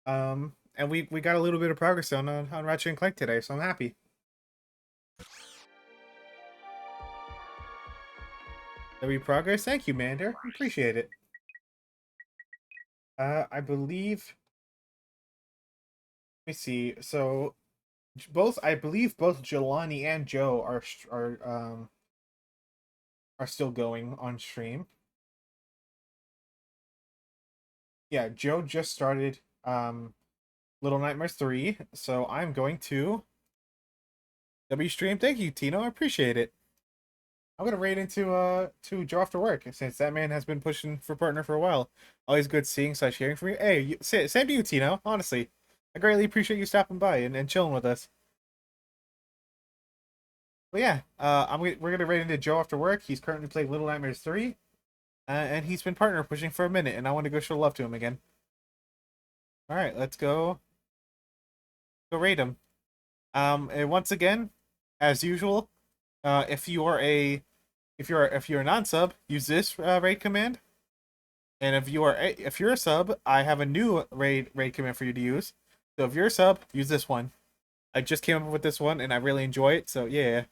And we got a little bit of progress on Ratchet and Clank today, so I'm happy. Did we progress? Thank you, Mander. Appreciate it. I believe. Let me see. So, I believe both Jelani and Joe are still going on stream. Yeah, Joe just started Little Nightmares 3, so I'm going to W stream. Thank you, Tino. I appreciate it. I'm gonna raid into to Joe after work since that man has been pushing for partner for a while. Always good seeing / hearing from you. Hey, same to you, Tino. Honestly, I greatly appreciate you stopping by and chilling with us. But yeah, we're gonna raid into Joe after work. He's currently playing Little Nightmares 3, and he's been partner pushing for a minute, and I want to go show love to him again. All right, let's go raid him. And once again, as usual, if you're a non-sub, use this raid command. And if you're a sub, I have a new raid command for you to use. So if you're a sub, use this one. I just came up with this one and I really enjoy it. So yeah.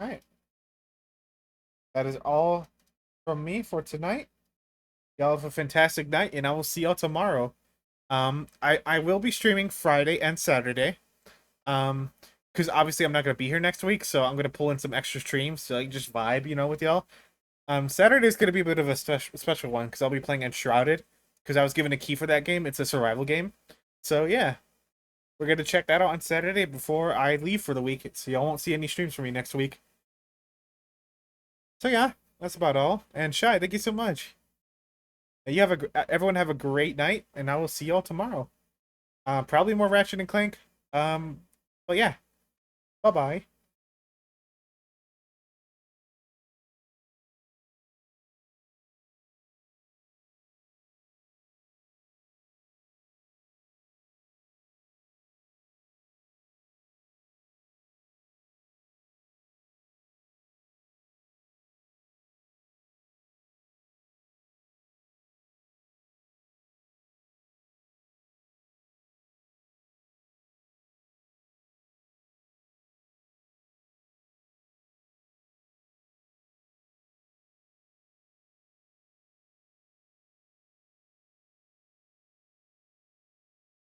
All right. That is all from me for tonight. Y'all have a fantastic night, and I will see y'all tomorrow. I will be streaming Friday and Saturday. Because obviously I'm not gonna be here next week, so I'm gonna pull in some extra streams to like just vibe, with y'all. Saturday's gonna be a bit of a special one because I'll be playing Enshrouded because I was given a key for that game. It's a survival game, so yeah, we're gonna check that out on Saturday before I leave for the week. So y'all won't see any streams from me next week. So yeah, that's about all. And Shy, thank you so much. Everyone have a great night, and I will see y'all tomorrow. Probably more Ratchet and Clank. But yeah, bye bye.